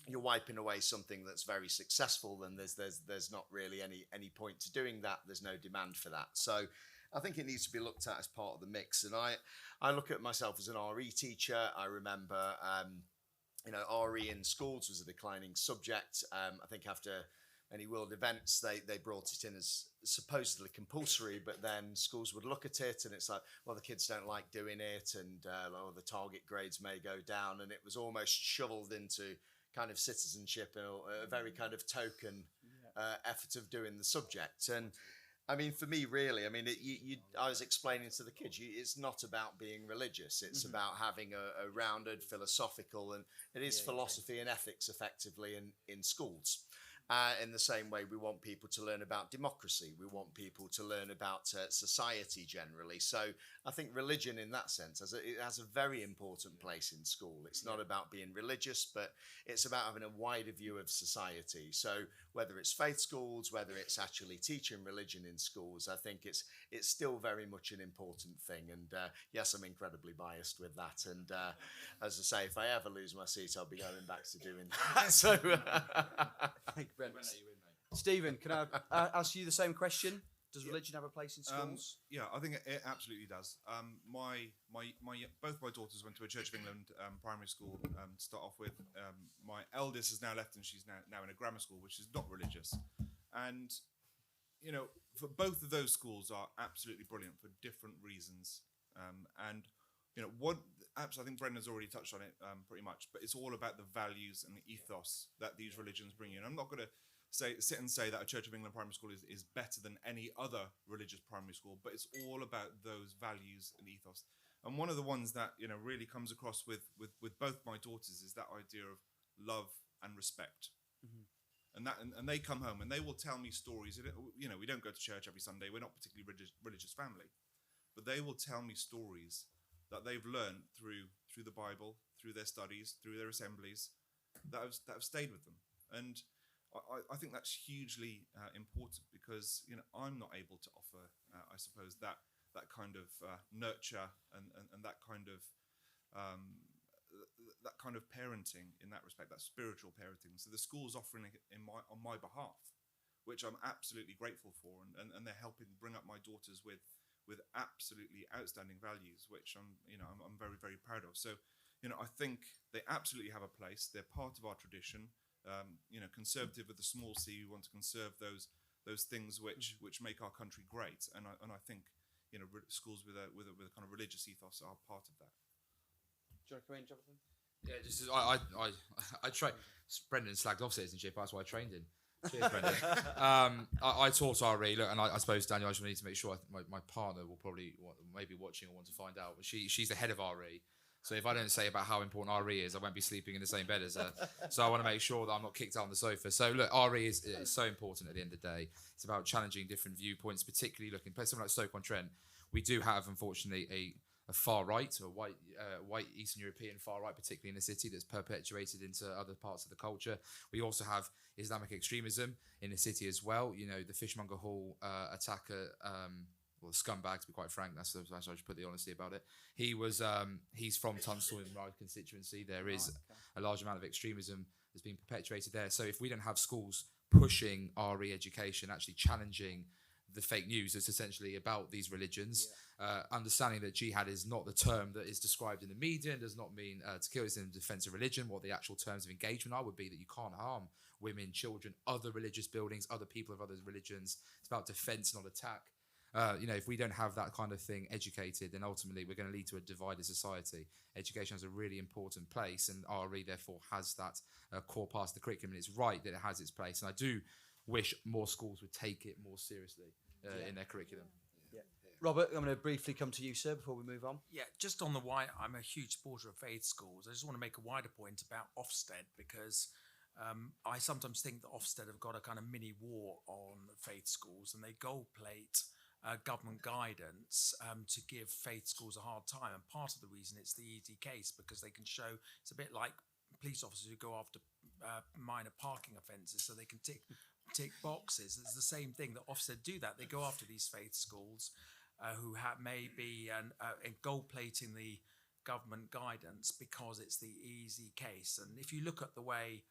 You're wiping away something that's very successful, and there's not really any point to doing that. There's no demand for that. So I think it needs to be looked at as part of the mix. And I look at myself as an RE teacher. I remember, RE in schools was a declining subject. I think after many world events, they brought it in as supposedly compulsory, but then schools would look at it and it's like, well, the kids don't like doing it, and the target grades may go down, and it was almost shoveled into kind of citizenship, a very kind of token effort of doing the subject. And I mean, for me, really, I mean, I was explaining to the kids, it's not about being religious. It's about having a rounded philosophical, and it is philosophy and ethics effectively in schools. In the same way, we want people to learn about democracy. We want people to learn about society generally. So I think religion in that sense it has a very important place in school. It's not about being religious, but it's about having a wider view of society. So whether it's faith schools, whether it's actually teaching religion in schools, I think it's still very much an important thing. And yes, I'm incredibly biased with that. And as I say, if I ever lose my seat, I'll be going back to doing that. So... Stephen, can I ask you the same question? Does religion have a place in schools? Yeah, I think it absolutely does. Both my daughters went to a Church of England primary school to start off with. My eldest has now left, and she's now in a grammar school, which is not religious. And for both of those schools are absolutely brilliant for different reasons. I think Brendan's already touched on it pretty much, but it's all about the values and the ethos that these religions bring in. I'm not going to sit and say that a Church of England primary school is better than any other religious primary school, but it's all about those values and ethos. And one of the ones that really comes across with both my daughters is that idea of love and respect. And they come home and they will tell me stories. We don't go to church every Sunday. We're not particularly religious family, but they will tell me stories that they've learned through the Bible, through their studies, through their assemblies, that have stayed with them. And I think that's hugely important, because I'm not able to offer, I suppose, that kind of nurture and that kind of parenting in that respect, that spiritual parenting. So the school's offering it on my behalf, which I'm absolutely grateful for, and they're helping bring up my daughters with absolutely outstanding values, which I'm very, very proud of. So, I think they absolutely have a place. They're part of our tradition. Conservative with a small c. We want to conserve those things which make our country great. And I think schools with a kind of religious ethos are part of that. Do you want to come in, Jonathan? Yeah, just I trained. Brendan slagged off citizenship. That's why I trained in. Cheers, Brendan. I taught RE. Look, and I suppose, Daniel, I just need to make sure my partner will probably maybe watching or want to find out. But she's the head of RE. So if I don't say about how important RE is, I won't be sleeping in the same bed as her. So I want to make sure that I'm not kicked out on the sofa. So look, RE is so important at the end of the day. It's about challenging different viewpoints, particularly looking at something like Stoke-on-Trent. We do have, unfortunately, a far right, or white Eastern European far right, particularly in the city, that's perpetuated into other parts of the culture. We also have Islamic extremism in the city as well. The Fishmonger Hall attacker, well, scumbag, to be quite frank. That's I should put the honesty about it. He's from Tunstall in my constituency. There is a large amount of extremism that's been perpetuated there. So if we don't have schools pushing RE education, actually challenging the fake news that's essentially about these religions, understanding that jihad is not the term that is described in the media and does not mean to kill, is in defense of religion. What the actual terms of engagement are would be that you can't harm women, children, other religious buildings, other people of other religions. It's about defense, not attack. if we don't have that kind of thing educated, then ultimately we're going to lead to a divided society. Education has a really important place, and RE therefore has that core part of the curriculum, and it's right that it has its place. And I do wish more schools would take it more seriously in their curriculum. Robert, I'm going to briefly come to you, sir, before we move on. Yeah, just on the why, I'm a huge supporter of faith schools. I just want to make a wider point about Ofsted, because I sometimes think that Ofsted have got a kind of mini war on faith schools, and they gold plate government guidance to give faith schools a hard time. And part of the reason it's the easy case, because they can show, it's a bit like police officers who go after minor parking offences, so they can tick boxes. It's the same thing that Ofsted do that. They go after these faith schools who may be gold plating the government guidance because it's the easy case. And if you look at the way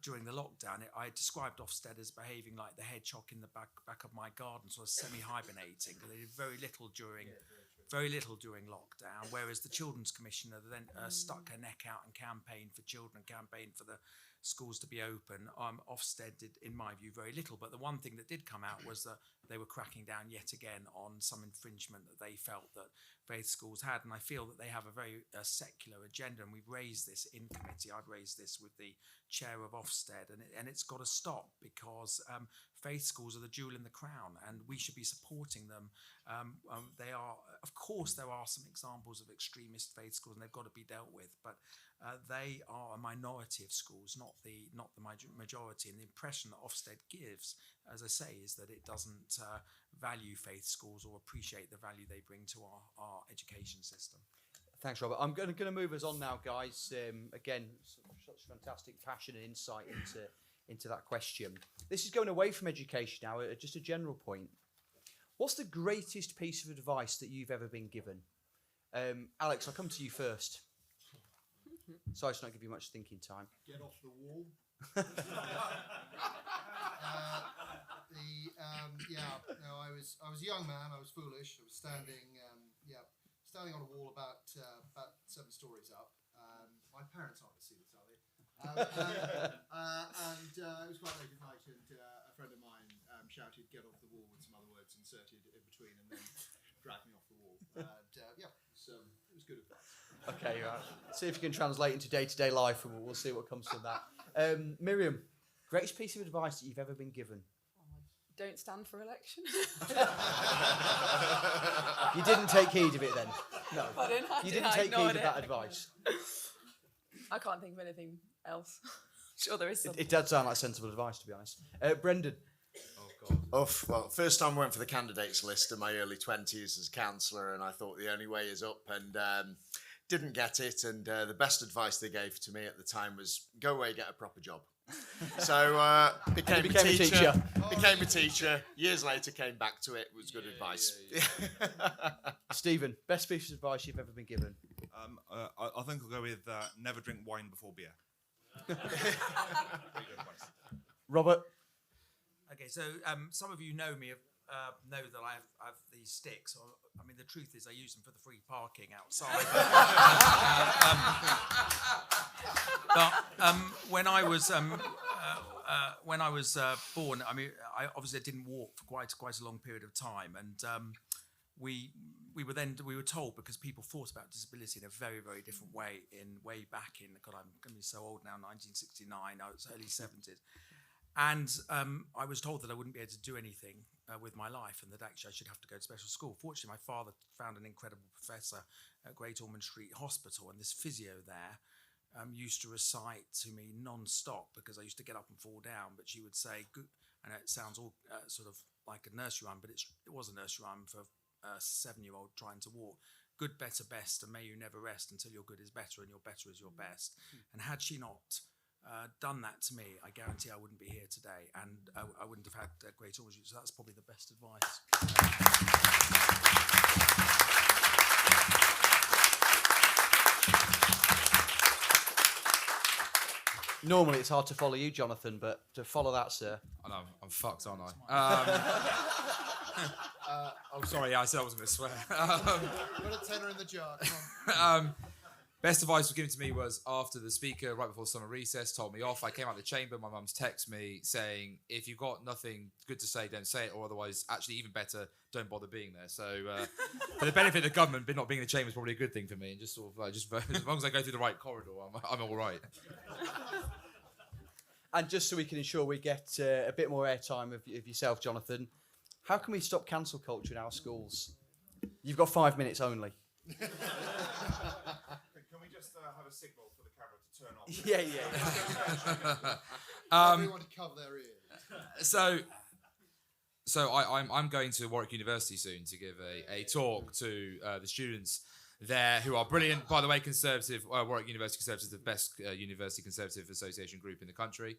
during the lockdown, I described Ofsted as behaving like the hedgehog in the back of my garden, sort of semi-hibernating. They did very little during lockdown, whereas the Children's Commissioner then stuck her neck out and campaigned for children, campaigned for the schools to be open. Ofsted did, in my view, very little. But the one thing that did come out was that they were cracking down yet again on some infringement that they felt that faith schools had. And I feel that they have a very secular agenda, and we've raised this in committee. I've raised this with the chair of Ofsted, and it's got to stop, because faith schools are the jewel in the crown, and we should be supporting them. They are, of course, there are some examples of extremist faith schools, and they've got to be dealt with, but they are a minority of schools, not the majority. And the impression that Ofsted gives, as I say, is that it doesn't value faith schools or appreciate the value they bring to our education system. Thanks, Robert. I'm going to move us on now, guys. Again, such fantastic passion and insight into that question. This is going away from education now, just a general point. What's the greatest piece of advice that you've ever been given? Alex, I'll come to you first. Sorry to not give you much thinking time. Get off the wall. I was a young man. I was foolish. I was standing on a wall about 7 stories up. My parents aren't going to see this, are they? It was quite late at night, and a friend of mine shouted, "Get off the wall," with some other words inserted in between, and then dragged me off the wall. It was good advice. Okay, right. See if you can translate into day-to-day life, and we'll see what comes from that. Miriam, greatest piece of advice that you've ever been given? Don't stand for election. You didn't take heed of it then? No. Pardon? You didn't take heed of that advice? I can't think of anything else. Sure, there is something. It does sound like sensible advice, to be honest. Brendan. Well, first time I went for the candidates list in my early 20s as councillor, and I thought the only way is up, and didn't get it. And the best advice they gave to me at the time was, go away, get a proper job. So became a teacher. Became a teacher. Years later, came back to it. It was good advice. Stephen, best piece of advice you've ever been given? I think I'll go with never drink wine before beer. Robert? Okay, so some of you know me, know that I have these sticks. I mean, the truth is I use them for the free parking outside. But when I was born, I mean, I obviously didn't walk for quite a long period of time, and we were told, because people thought about disability in a very, very different way way back in, God, I'm going to be so old now, 1969, I was early 70s. And I was told that I wouldn't be able to do anything with my life, and that actually I should have to go to special school. Fortunately, my father found an incredible professor at Great Ormond Street Hospital, and this physio there used to recite to me non-stop, because I used to get up and fall down, but she would say, good, and it sounds all sort of like a nursery rhyme, but it was a nursery rhyme for a 7-year-old trying to walk. Good, better, best, and may you never rest until your good is better and your better is your best. And had she not done that to me, I guarantee I wouldn't be here today, and I wouldn't have had great origin. So that's probably the best advice. Normally it's hard to follow you, Jonathan, but to follow that, sir. I know, I'm fucked, aren't I? Oh, sorry, I said I wasn't going to swear. Put a tenner in the jar, come on. Best advice was given to me was after the speaker, right before summer recess, told me off. I came out of the chamber. My mum's text me saying, if you've got nothing good to say, don't say it, or otherwise, actually, even better, don't bother being there. So, for the benefit of the government, but not being in the chamber is probably a good thing for me. And just sort of like, just as long as I go through the right corridor, I'm all right. And just so we can ensure we get a bit more airtime of yourself, Jonathan, how can we stop cancel culture in our schools? You've got 5 minutes only. Can we just have a signal for the camera to turn off? Yeah. Everyone to cover their ears. So I'm going to Warwick University soon to give a talk to the students there who are brilliant. By the way, Conservative, Warwick University Conservative is the best university conservative association group in the country.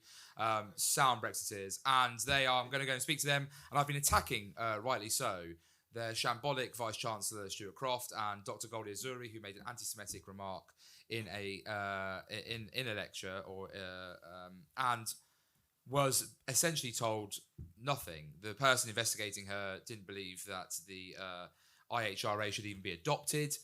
Sound Brexiteers. And I'm going to go and speak to them. And I've been attacking, rightly so, their shambolic Vice-Chancellor Stuart Croft and Dr. Goldie Azuri, who made an anti-Semitic remark in a lecture, and was essentially told nothing. The person investigating her didn't believe that the IHRA should even be adopted.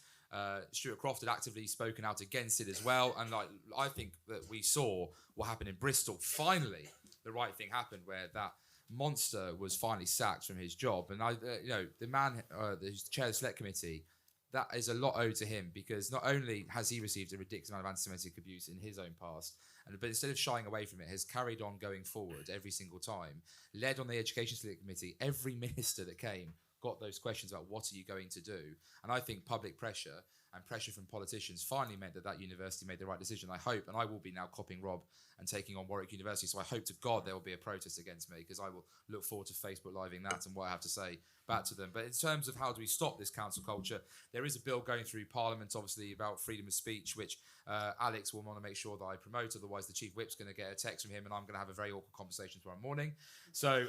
Stuart Croft had actively spoken out against it as well, and I think that we saw what happened in Bristol. Finally, the right thing happened, where that monster was finally sacked from his job. And the man, the chair of the select committee, that is a lot owed to him, because not only has he received a ridiculous amount of anti-Semitic abuse in his own past, but instead of shying away from it, has carried on going forward every single time, led on the education select committee. Every minister that came got those questions about what are you going to do. And I think public pressure and pressure from politicians finally meant that university made the right decision. I hope, and I will be now copying Rob and taking on Warwick University, so I hope to God there will be a protest against me, because I will look forward to Facebook living that and what I have to say back to them. But in terms of how do we stop this council culture, there is a bill going through Parliament, obviously, about freedom of speech, which Alex will want to make sure that I promote, otherwise the Chief Whip's going to get a text from him and I'm going to have a very awkward conversation tomorrow morning. So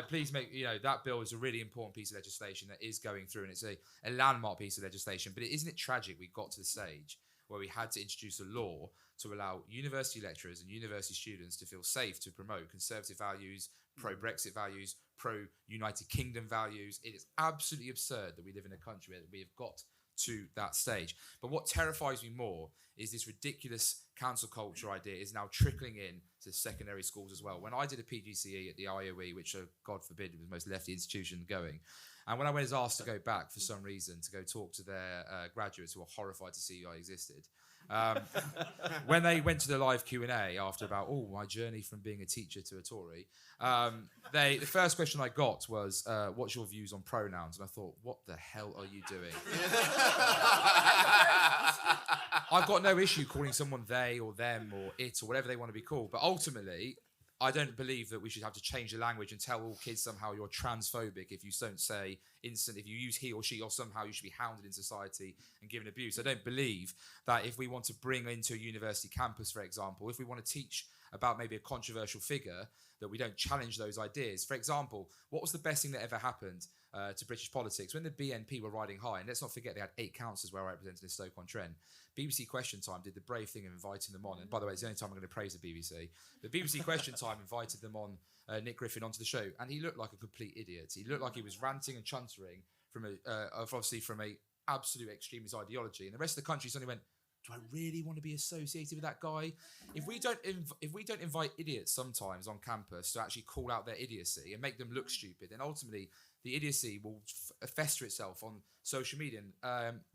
please make, that bill is a really important piece of legislation that is going through, and it's a landmark piece of legislation. But isn't it tragic we got to the stage where we had to introduce a law to allow university lecturers and university students to feel safe to promote conservative values, pro-Brexit values, pro-United Kingdom values? It is absolutely absurd that we live in a country where we have got to that stage. But what terrifies me more is this ridiculous council culture idea is now trickling in to secondary schools as well. When I did a PGCE at the IOE, which God forbid was the most lefty institution going, and when I was asked to go back for some reason to go talk to their graduates who were horrified to see I existed, when they went to the live Q&A after about my journey from being a teacher to a Tory, the first question I got was, what's your views on pronouns? And I thought, what the hell are you doing? I've got no issue calling someone they or them or it or whatever they want to be called, but ultimately I don't believe that we should have to change the language and tell all kids somehow you're transphobic if you don't say instant, if you use he or she, or somehow you should be hounded in society and given abuse. I don't believe that if we want to bring into a university campus, for example, if we want to teach about maybe a controversial figure, that we don't challenge those ideas. For example, what was the best thing that ever happened to British politics? When the BNP were riding high, and let's not forget they had 8 councillors where I represented in Stoke-on-Trent, BBC Question Time did the brave thing of inviting them on. And by the way, it's the only time I'm going to praise the BBC. The BBC Question Time invited them on, Nick Griffin, onto the show, and he looked like a complete idiot. He looked like he was ranting and chuntering from a absolute extremist ideology. And the rest of the country suddenly went, do I really want to be associated with that guy? If we don't invite idiots sometimes on campus to actually call out their idiocy and make them look stupid, then ultimately the idiocy will fester itself on social media.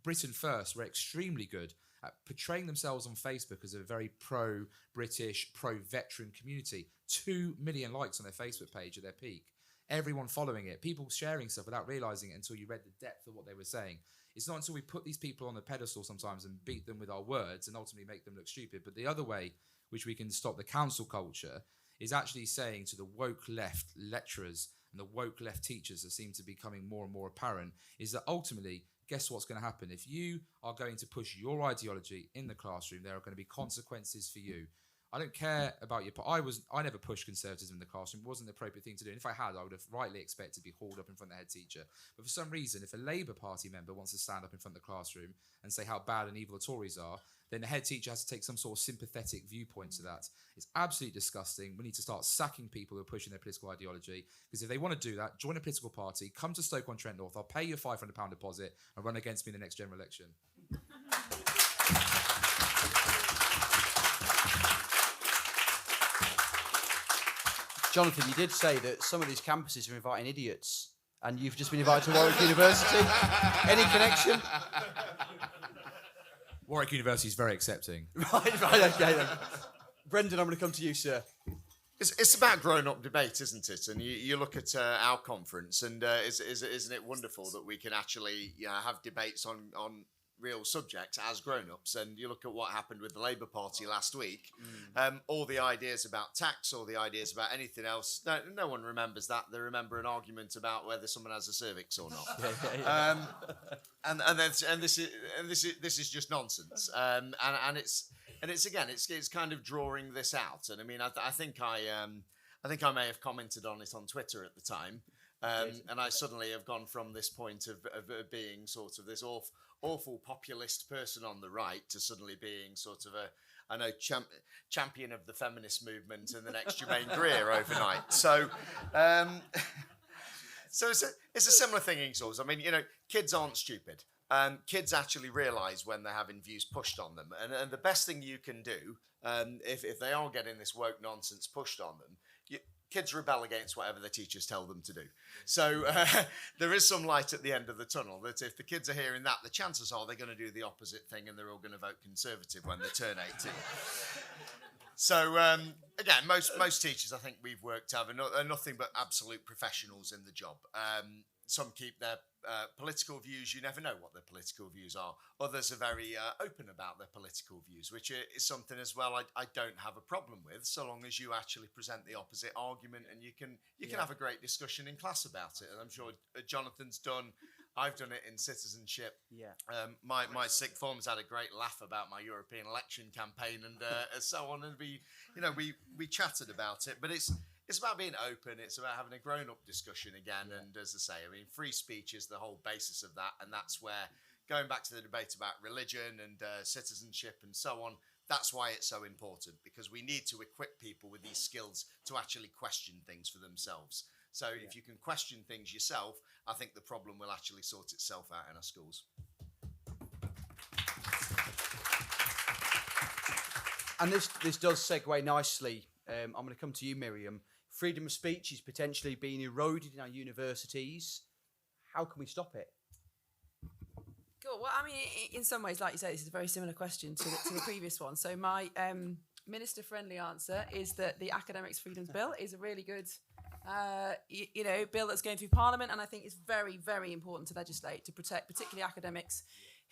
Britain First were extremely good at portraying themselves on Facebook as a very pro-British, pro-veteran community. 2 million likes on their Facebook page at their peak. Everyone following it, people sharing stuff without realising it until you read the depth of what they were saying. It's not until we put these people on the pedestal sometimes and beat them with our words and ultimately make them look stupid. But the other way which we can stop the council culture is actually saying to the woke left lecturers and the woke left teachers that seem to be becoming more and more apparent, is that ultimately, guess what's going to happen? If you are going to push your ideology in the classroom, there are going to be consequences for you. I don't care about your... I never pushed conservatism in the classroom. It wasn't the appropriate thing to do. And if I had, I would have rightly expected to be hauled up in front of the head teacher. But for some reason, if a Labour Party member wants to stand up in front of the classroom and say how bad and evil the Tories are, then the head teacher has to take some sort of sympathetic viewpoint to that. It's absolutely disgusting. We need to start sacking people who are pushing their political ideology, because if they want to do that, join a political party, come to Stoke-on-Trent North, I'll pay you a £500 deposit and run against me in the next general election. Jonathan, you did say that some of these campuses are inviting idiots, and you've just been invited to Warwick University. Any connection? Warwick University is very accepting. Right, okay then. Brendan, I'm going to come to you, sir. It's about grown-up debate, isn't it? And you look at our conference, and isn't it wonderful that we can actually have debates on real subjects as grown-ups? And you look at what happened with the Labour Party last week, all the ideas about tax, all the ideas about anything else. No one remembers that. They remember an argument about whether someone has a cervix or not. And this is just nonsense. And it's kind of drawing this out. And I mean, I think I may have commented on it on Twitter at the time. And I suddenly have gone from this point of being sort of this awful populist person on the right to suddenly being sort of champion of the feminist movement and the next Jermaine Greer overnight. So it's a similar thing in schools. I mean, kids aren't stupid. Kids actually realise when they're having views pushed on them. And the best thing you can do, if they are getting this woke nonsense pushed on them, kids rebel against whatever the teachers tell them to do. So there is some light at the end of the tunnel, that if the kids are hearing that, the chances are they're going to do the opposite thing and they're all going to vote Conservative when they turn 18. So, again, most teachers I think we've worked out are nothing but absolute professionals in the job. Some keep their political views. You never know what their political views are. Others are very open about their political views, which is something as well I don't have a problem with, so long as you actually present the opposite argument and you can have a great discussion in class about it. And I'm sure Jonathan's done. I've done it in citizenship. Yeah. My sixth form's had a great laugh about my European election campaign and so on, and we chatted about it. But it's about being open. It's about having a grown-up discussion again. Yeah. And as I say, I mean, free speech is the whole basis of that. And that's where, going back to the debate about religion and citizenship and so on, that's why it's so important, because we need to equip people with these skills to actually question things for themselves. So if you can question things yourself, I think the problem will actually sort itself out in our schools. And this does segue nicely. I'm going to come to you, Miriam. Freedom of speech is potentially being eroded in our universities. How can we stop it? Cool. Well, I mean, in some ways, like you say, this is a very similar question to the previous one. So my minister-friendly answer is that the Academics Freedoms Bill is a really good bill that's going through Parliament, and I think it's very, very important to legislate to protect particularly academics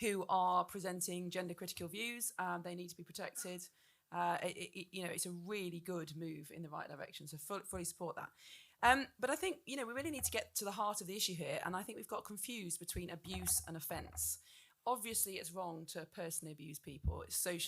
who are presenting gender-critical views. They need to be protected. It's a really good move in the right direction, so fully support that. But I think, we really need to get to the heart of the issue here, and I think we've got confused between abuse and offence. Obviously, it's wrong to personally abuse people. It's I'm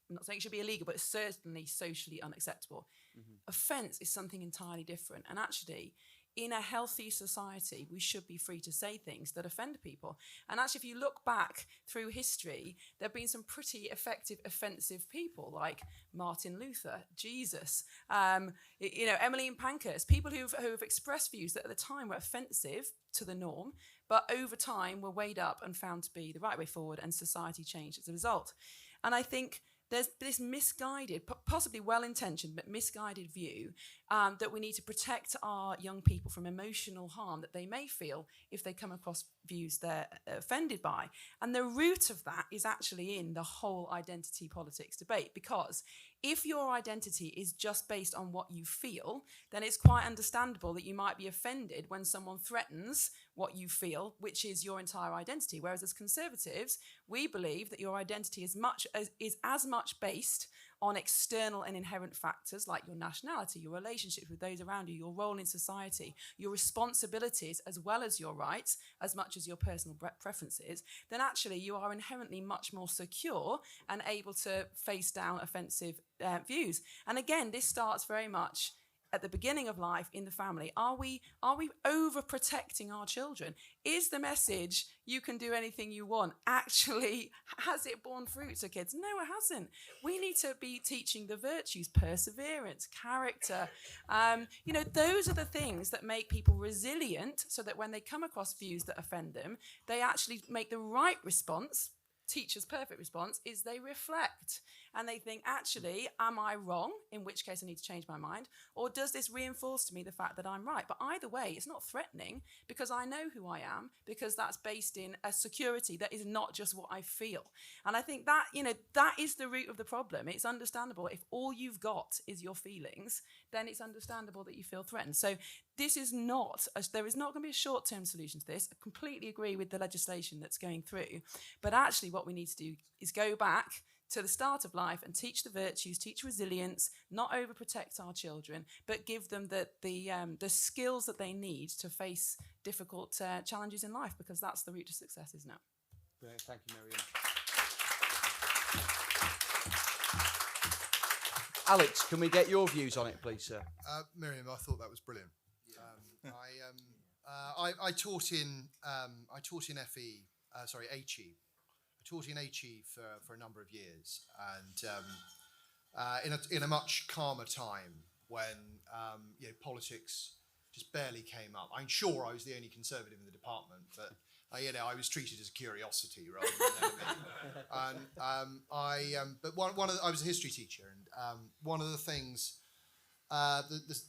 not saying it should be illegal, but it's certainly socially unacceptable. Mm-hmm. Offence is something entirely different, and actually, in a healthy society, we should be free to say things that offend people. And actually, if you look back through history, there have been some pretty effective, offensive people like Martin Luther, Jesus, Emmeline Pankhurst, people who've expressed views that at the time were offensive to the norm, but over time were weighed up and found to be the right way forward, and society changed as a result. And I think there's this misguided, possibly well-intentioned, but misguided view that we need to protect our young people from emotional harm that they may feel if they come across views they're offended by. And the root of that is actually in the whole identity politics debate, because if your identity is just based on what you feel, then it's quite understandable that you might be offended when someone threatens what you feel, which is your entire identity. Whereas as Conservatives, we believe that your identity is as much based on external and inherent factors like your nationality, your relationships with those around you, your role in society, your responsibilities as well as your rights, as much as your personal preferences, then actually you are inherently much more secure and able to face down offensive views. And again, this starts very much at the beginning of life in the family. Are we overprotecting our children? Is the message, you can do anything you want, actually, has it borne fruit to kids? No, it hasn't. We need to be teaching the virtues, perseverance, character. Those are the things that make people resilient, so that when they come across views that offend them, they actually make the right response teacher's perfect response is they reflect and they think, actually, am I wrong? In which case I need to change my mind. Or does this reinforce to me the fact that I'm right? But either way, it's not threatening because I know who I am, because that's based in a security that is not just what I feel. And I think that, that is the root of the problem. It's understandable. If all you've got is your feelings, then it's understandable that you feel threatened. So this is not, there is not going to be a short-term solution to this. I completely agree with the legislation that's going through. But actually what we need to do is go back to the start of life and teach the virtues, teach resilience, not overprotect our children, but give them the skills that they need to face difficult challenges in life, because that's the route to success, isn't it? Brilliant. Thank you, Miriam. Alex, can we get your views on it, please, sir? Miriam, I thought that was brilliant. I taught in HE. I taught in HE for a number of years, and in a much calmer time when politics just barely came up. I'm sure I was the only Conservative in the department, but I was treated as a curiosity rather than an enemy. But I was a history teacher, and one of the things,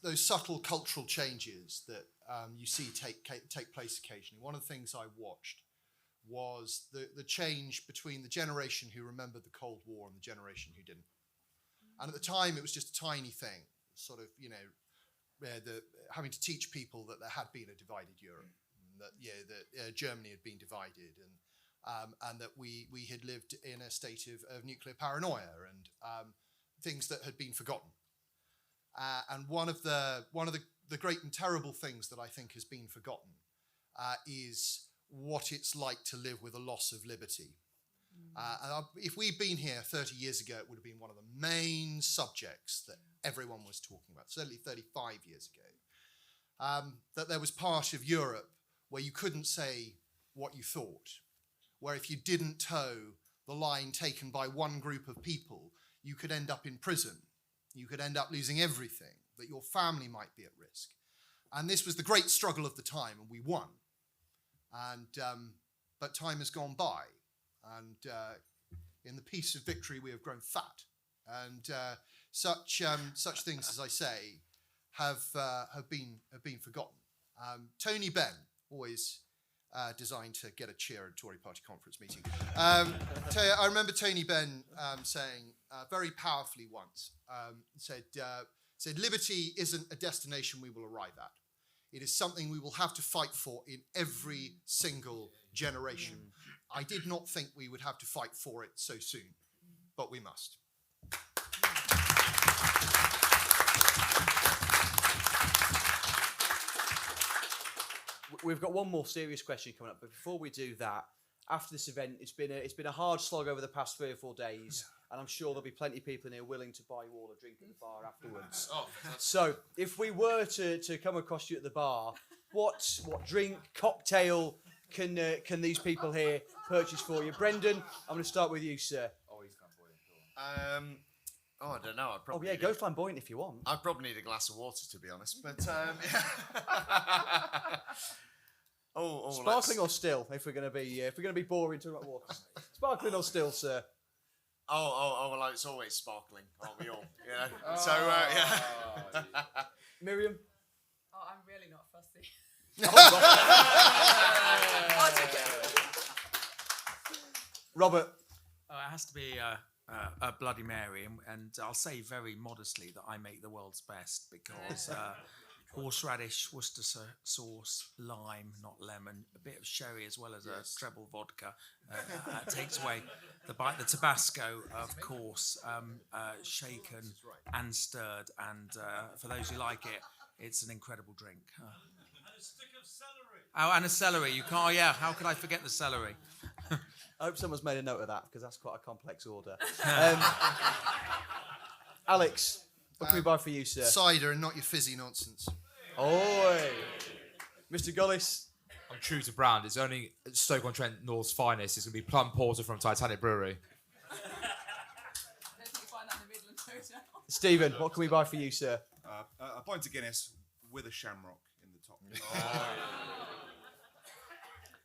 those subtle cultural changes that you see take place occasionally. One of the things I watched was the change between the generation who remembered the Cold War and the generation who didn't. And at the time, it was just a tiny thing, sort of, having to teach people that there had been a divided Europe, that Germany had been divided, and that we had lived in a state of nuclear paranoia and things that had been forgotten. And one of the great and terrible things that I think has been forgotten is what it's like to live with a loss of liberty. And if we'd been here 30 years ago, it would have been one of the main subjects that everyone was talking about, certainly 35 years ago. That there was part of Europe where you couldn't say what you thought, where if you didn't toe the line taken by one group of people, you could end up in prison. You could end up losing everything, that your family might be at risk. And this was the great struggle of the time, and we won. But time has gone by, and in the peace of victory, we have grown fat. And such things, as I say, have been forgotten. Tony Benn, always designed to get a cheer at a Tory party conference meeting. I remember Tony Benn saying very powerfully once, said, liberty isn't a destination we will arrive at. It is something we will have to fight for in every single generation. I did not think we would have to fight for it so soon, but we must. We've got one more serious question coming up, but before we do that, after this event, it's been a hard slog over the past 3 or 4 days, and I'm sure there'll be plenty of people in here willing to buy you all a drink at the bar afterwards. So, if we were to come across you at the bar, what drink, cocktail can these people here purchase for you? Brendan, I'm going to start with you, sir. Oh, he's flamboyant. I don't know. I'd probably go flamboyant if you want. I'd probably need a glass of water, to be honest. But sparkling or still? If we're going to be boring talking about water, sparkling or still, sir? Well, it's always sparkling, aren't we all? Yeah. Miriam. Oh, I'm really not fussy. Robert. Oh, it has to be a Bloody Mary, and I'll say very modestly that I make the world's best because horseradish, Worcestershire sauce, lime, not lemon, a bit of sherry as well as a treble vodka takes away the bite. The Tabasco, of course, shaken and stirred, and for those who like it, it's an incredible drink. And a stick of celery. Oh, and a celery. You can't. Yeah, how could I forget the celery? I hope someone's made a note of that because that's quite a complex order. Alex, what can we buy for you, sir? Cider and not your fizzy nonsense. Oi! Mr. Gullis. I'm true to brand. It's only Stoke-on-Trent North's finest. It's going to be plum porter from Titanic Brewery. I don't think you find that in the Midland Hotel. Stephen, what can we buy for you, sir? A pint of Guinness with a shamrock in the top.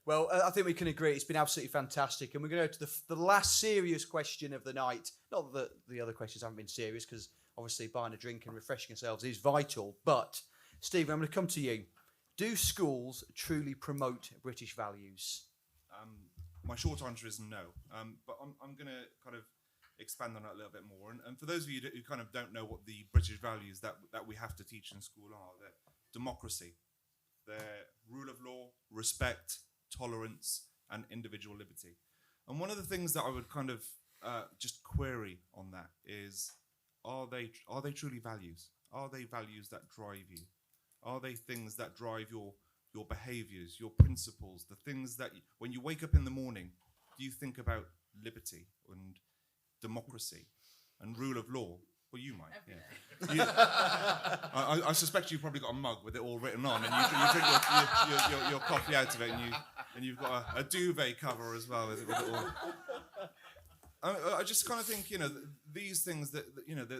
Well, I think we can agree it's been absolutely fantastic. And we're going to go to the last serious question of the night. Not that the other questions haven't been serious, because obviously buying a drink and refreshing ourselves is vital. But, Stephen, I'm going to come to you. Do schools truly promote British values? My short answer is no. But I'm going to kind of expand on that a little bit more. And for those of you who kind of don't know what the British values that we have to teach in school are, they're democracy, they're rule of law, respect, tolerance, and individual liberty. And one of the things that I would kind of just query on that is, are they truly values? Are they values that drive you? Are they things that drive your behaviours, your principles, the things that when you wake up in the morning, do you think about liberty and democracy and rule of law? Well, you might. Yeah. I suspect you've probably got a mug with it all written on, and you drink your coffee out of it, and you've got a duvet cover as well with it all. I just kind of think, these things that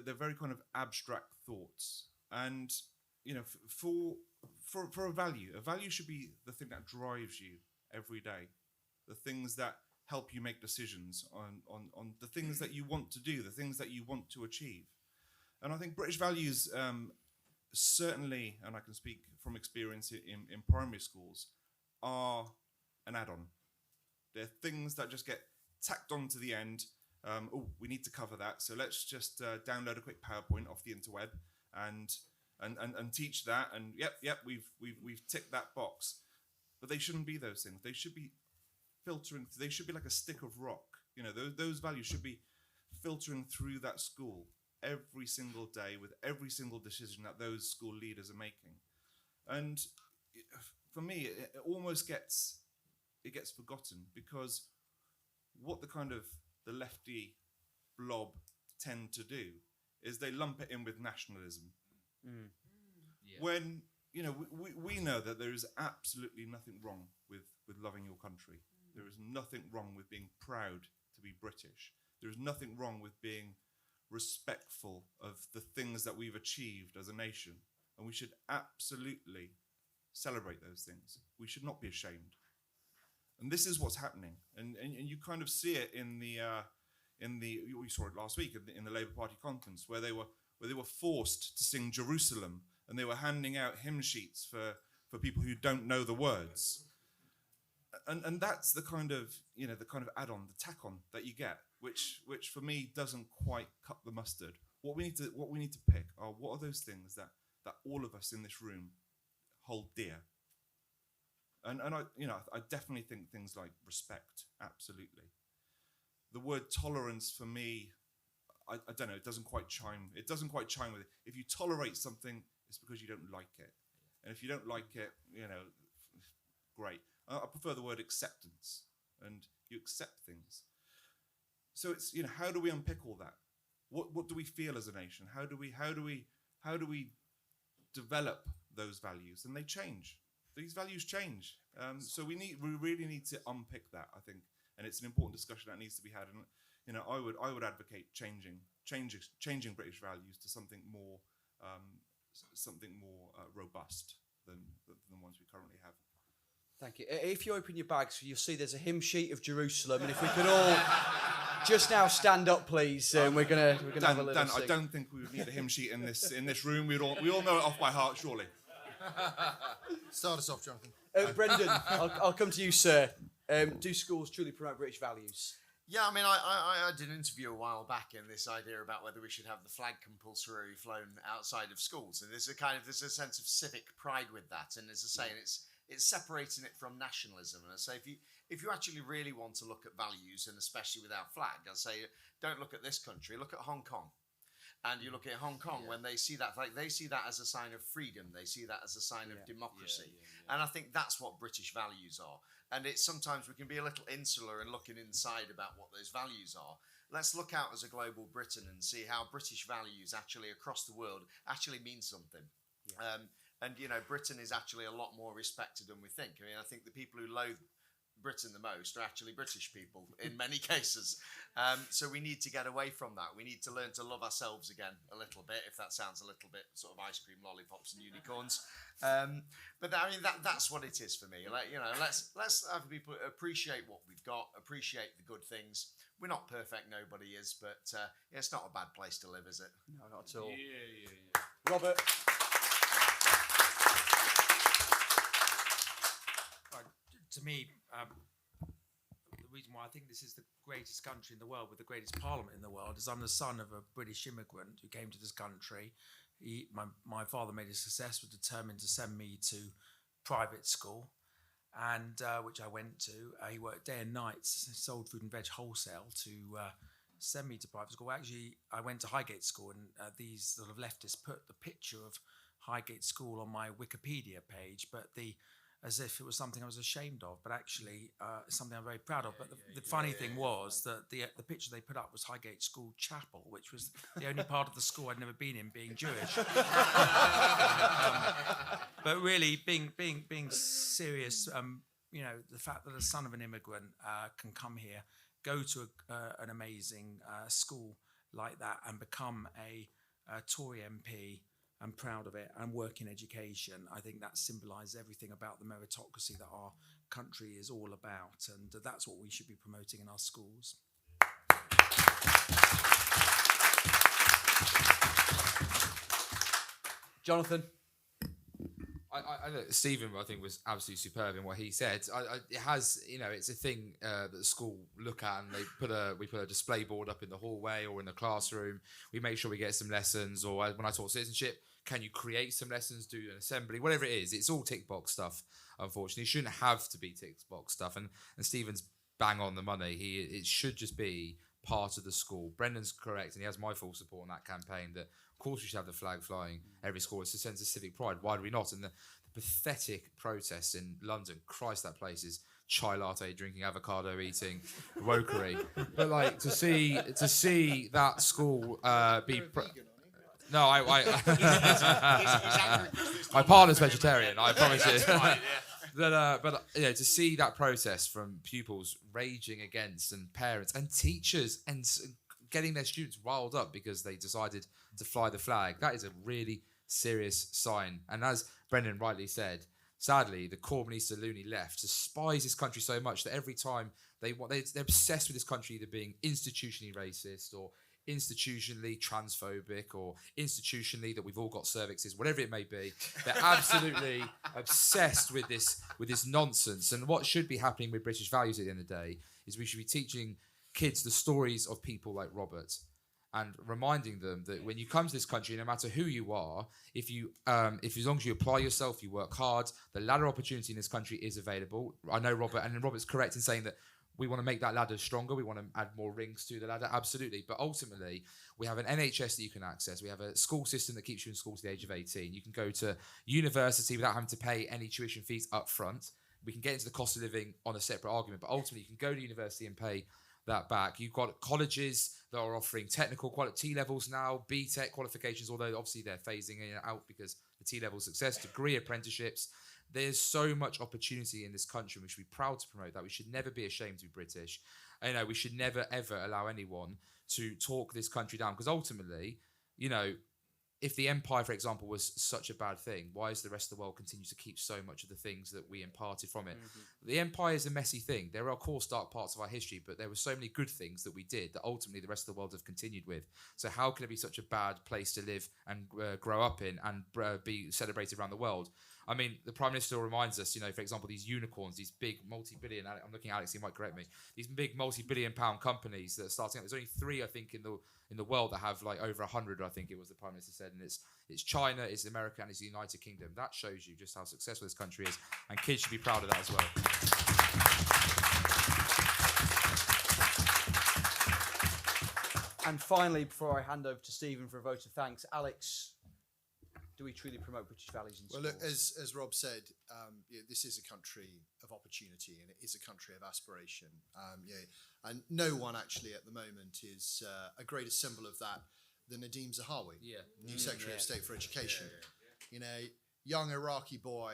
they're very kind of abstract thoughts, and for a value should be the thing that drives you every day, the things that help you make decisions on the things that you want to do, the things that you want to achieve. And I think British values, certainly, and I can speak from experience in primary schools, are an add-on. They're things that just get tacked on to the end. We need to cover that, so let's just download a quick PowerPoint off the interweb and teach that. And yep, we've ticked that box. But they shouldn't be those things. They should be filtering. They should be like a stick of rock. Those values should be filtering through that school every single day with every single decision that those school leaders are making. And for me, it almost gets forgotten, because what the lefty blob tend to do is they lump it in with nationalism. Yeah. When we know that there is absolutely nothing wrong with loving your country. There is nothing wrong with being proud to be British. There is nothing wrong with being respectful of the things that we've achieved as a nation, and we should absolutely celebrate those things. We should not be ashamed. And this is what's happening, and you kind of see it in the we saw it last week in the Labour Party conference, where they were forced to sing Jerusalem, and they were handing out hymn sheets for people who don't know the words. And that's the kind of add-on, the tack-on that you get, which for me doesn't quite cut the mustard. What we need to pick are, what are those things that all of us in this room hold dear. And I definitely think things like respect, absolutely. The word tolerance for me, I don't know, it doesn't quite chime with it. If you tolerate something, it's because you don't like it. And if you don't like it, great. I prefer the word acceptance, and you accept things. So it's, how do we unpick all that? What do we feel as a nation? How do we develop those values? And they change. These values change. So we really need to unpick that, I think, and it's an important discussion that needs to be had. And I would advocate changing British values to something more robust than the ones we currently have. Thank you. If you open your bags, you'll see there's a hymn sheet of Jerusalem, and if we could all just now stand up, please, and we're gonna have a little Dan, sing. I don't think we would need a hymn sheet in this room. We all know it off by heart, surely. Start us off, Jonathan. Brendan, I'll come to you, sir. Do schools truly promote British values? Yeah, I mean, I did an interview a while back in this idea about whether we should have the flag compulsory flown outside of schools, and there's a sense of civic pride with that, and as I say, it's separating it from nationalism. And I say, if you actually really want to look at values, and especially without flag, I say, don't look at this country, look at Hong Kong. And you look at Hong Kong, when they see that, they see that as a sign of freedom. They see that as a sign of democracy. And I think that's what British values are. And it's sometimes we can be a little insular and looking inside about what those values are. Let's look out as a global Britain and see how British values actually across the world actually mean something. Yeah. And Britain is actually a lot more respected than we think. I mean, I think the people who loathe Britain the most are actually British people in many cases. So we need to get away from that. We need to learn to love ourselves again a little bit, if that sounds a little bit sort of ice cream, lollipops and unicorns. But I mean, that's what it is for me. Like, you know, let's have people appreciate what we've got, appreciate the good things. We're not perfect, nobody is, but it's not a bad place to live, is it? No, not at all. Yeah. Robert. To me, the reason why I think this is the greatest country in the world with the greatest parliament in the world is I'm the son of a British immigrant who came to this country. My father made a success, was determined to send me to private school, and which I went to. He worked day and night, sold food and veg wholesale to send me to private school. Actually, I went to Highgate School, and these sort of leftists put the picture of Highgate School on my Wikipedia page, but as if it was something I was ashamed of, but actually it's something I'm very proud of. But the funny thing was that the picture they put up was Highgate School Chapel, which was the only part of the school I'd never been in, being Jewish. But really, being serious, you know, the fact that the son of an immigrant can come here, go to an amazing school like that, and become a Tory MP. I'm proud of it, and work in education. I think that symbolises everything about the meritocracy that our country is all about, and that's what we should be promoting in our schools. Jonathan. I Stephen, I think, was absolutely superb in what he said. It has, you know, it's a thing that the school look at, and we put a display board up in the hallway or in the classroom. We make sure we get some lessons, or when I taught citizenship, can you create some lessons, do an assembly, whatever it is. It's all tick box stuff. Unfortunately, it shouldn't have to be tick box stuff. And Stephen's bang on the money. It should just be part of the school. Brendan's correct, and he has my full support on that campaign. That of course we should have the flag flying every school. It's a sense of civic pride. Why do we not? And the pathetic protests in London, Christ, that place is chai latte drinking, avocado eating, wokery. But like to see that school be. No, my partner's vegetarian. I promise you. But you know, to see that protest from pupils raging against, and parents and teachers, and getting their students riled up because they decided to fly the flag, that is a really serious sign. And as Brendan rightly said, sadly, the Corbynista loony left despise this country so much that every time they're obsessed with this country either being institutionally racist or institutionally transphobic or institutionally that we've all got cervixes, whatever it may be. They're absolutely obsessed with this nonsense. And what should be happening with British values at the end of the day is we should be teaching kids the stories of people like Robert, and reminding them that when you come to this country, no matter who you are, if as long as you apply yourself, you work hard, the ladder opportunity in this country is available. I know Robert, and Robert's correct in saying that we want to make that ladder stronger. We want to add more rings to the ladder, absolutely. But ultimately, we have an NHS that you can access. We have a school system that keeps you in school to the age of 18. You can go to university without having to pay any tuition fees up front. We can get into the cost of living on a separate argument, but ultimately, you can go to university and pay that back. You've got colleges that are offering technical T levels now, BTEC qualifications, although obviously they're phasing in and out because the T level success, degree apprenticeships. There's so much opportunity in this country, and we should be proud to promote that. We should never be ashamed to be British. You know, we should never ever allow anyone to talk this country down, because ultimately, you know, if the empire, for example, was such a bad thing, why does the rest of the world continue to keep so much of the things that we imparted from it? Mm-hmm. The empire is a messy thing. There are, of course, dark parts of our history, but there were so many good things that we did that ultimately the rest of the world have continued with. So how can it be such a bad place to live and grow up in and be celebrated around the world? I mean, the Prime Minister reminds us, you know, for example, these unicorns, these big multi-billion, I'm looking at Alex, he might correct me, these big multi-billion pound companies that are starting up. There's only 3, I think, in the world that have like over 100, I think it was the Prime Minister said, and it's China, it's America, and it's the United Kingdom. That shows you just how successful this country is, and kids should be proud of that as well. And finally, before I hand over to Stephen for a vote of thanks, Alex, do we truly promote British values in schools? Well, look, as Rob said, this is a country of opportunity, and it is a country of aspiration. And no one actually at the moment is a greater symbol of that than Nadeem Zahawi, new Secretary of State for Education. You know, young Iraqi boy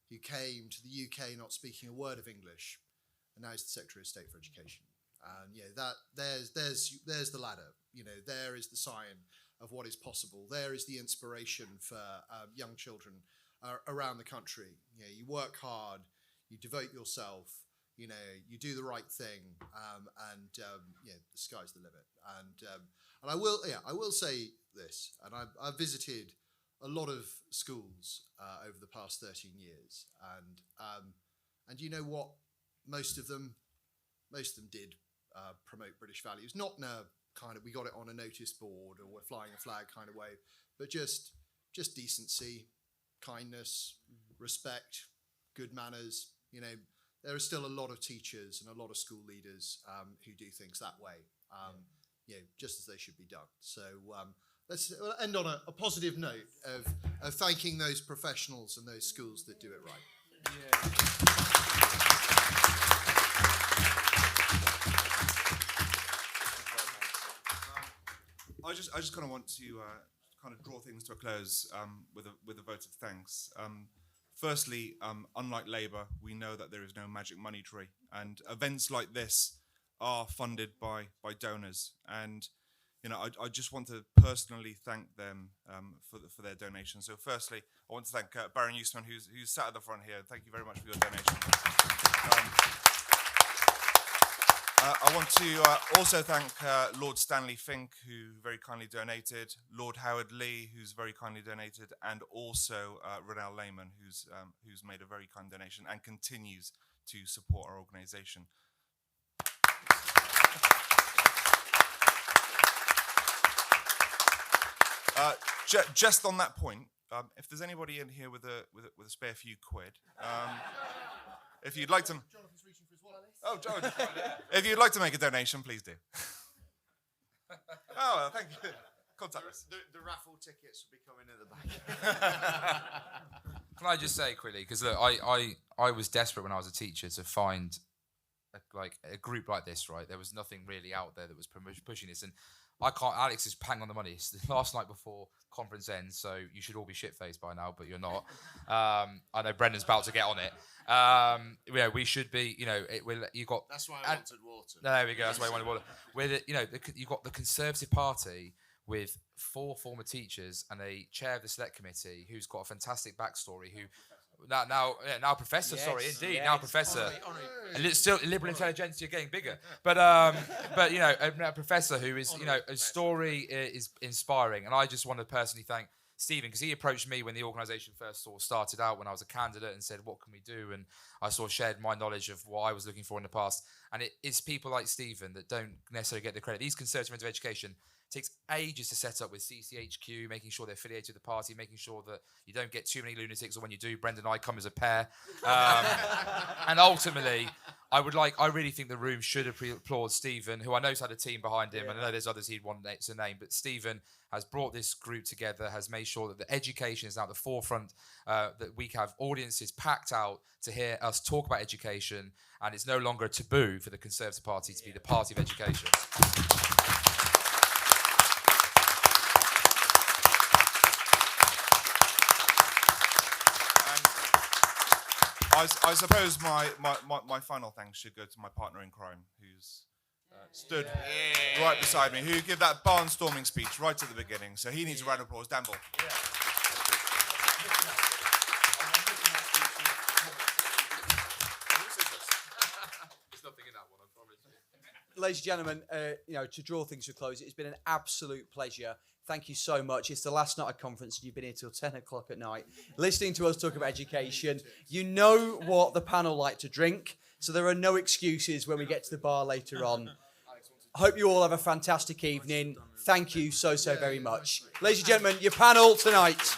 who came to the UK not speaking a word of English, and now he's the Secretary of State for Education. And there's the ladder. There is the sign of what is possible. There is the inspiration for young children around the country. You work hard, you devote yourself, you do the right thing, and the sky's the limit. And I will say this, and I've visited a lot of schools over the past 13 years, and you know what? Most of them did promote British values, not in a kind of we got it on a notice board or we're flying a flag kind of way, but just decency, kindness, respect, good manners. There are still a lot of teachers and a lot of school leaders who do things that way, just as they should be done. So let's end on a positive note of thanking those professionals and those schools that do it right. Yeah. I just kind of want to kind of draw things to a close with a vote of thanks. Firstly, unlike Labour, we know that there is no magic money tree, and events like this are funded by donors. And I just want to personally thank them for their donation. So firstly, I want to thank Baron Eustman, who's sat at the front here. Thank you very much for your donation. I want to also thank Lord Stanley Fink, who very kindly donated, Lord Howard Lee, who's very kindly donated, and also Ronald Lehman, who's made a very kind donation and continues to support our organisation. Just on that point, if there's anybody in here with a spare few quid, if you'd like to. Jonathan's reaching for his wallet. Oh, John. If you'd like to make a donation, please do. Oh, thank you. Contact us. The raffle tickets will be coming at the back. Can I just say quickly, because look, I was desperate when I was a teacher to find a group like this, right? There was nothing really out there that was pushing this, and Alex is bang on the money. It's the last night before conference ends, so you should all be shit-faced by now, but you're not. I know Brendan's about to get on it. We should be, you got... That's why I wanted water. There we go, that's why I wanted water. You've got the Conservative Party with 4 former teachers and a chair of the select committee who's got a fantastic backstory, who... Now professor, yes, sorry, indeed, yes. Now professor. And it's still liberal intelligentsia getting bigger. But a professor who is, a story is inspiring. And I just want to personally thank Stephen, because he approached me when the organisation first sort of started out, when I was a candidate, and said, what can we do? And I sort of shared my knowledge of what I was looking for in the past. And it's people like Stephen that don't necessarily get the credit. These Conservative Friends of Education takes ages to set up with CCHQ, making sure they're affiliated with the party, making sure that you don't get too many lunatics, or when you do, Brendan and I come as a pair. And ultimately, I really think the room should applaud Stephen, who I know's had a team behind him, and I know there's others he'd want to name, but Stephen has brought this group together, has made sure that the education is now at the forefront, that we have audiences packed out to hear us talk about education, and it's no longer a taboo for the Conservative Party to be the party of education. I suppose my final thanks should go to my partner in crime, who's stood right beside me, who gave that barnstorming speech right at the beginning. So he needs a round of applause. Dan Bull. Yeah. There's nothing in that one, I promise you. Ladies and gentlemen, to draw things to a close, it's been an absolute pleasure. Thank you so much. It's the last night of conference and you've been here till 10 o'clock at night listening to us talk about education. You know what the panel like to drink, so there are no excuses when we get to the bar later on. I hope you all have a fantastic evening. Thank you so very much. Ladies and gentlemen, your panel tonight.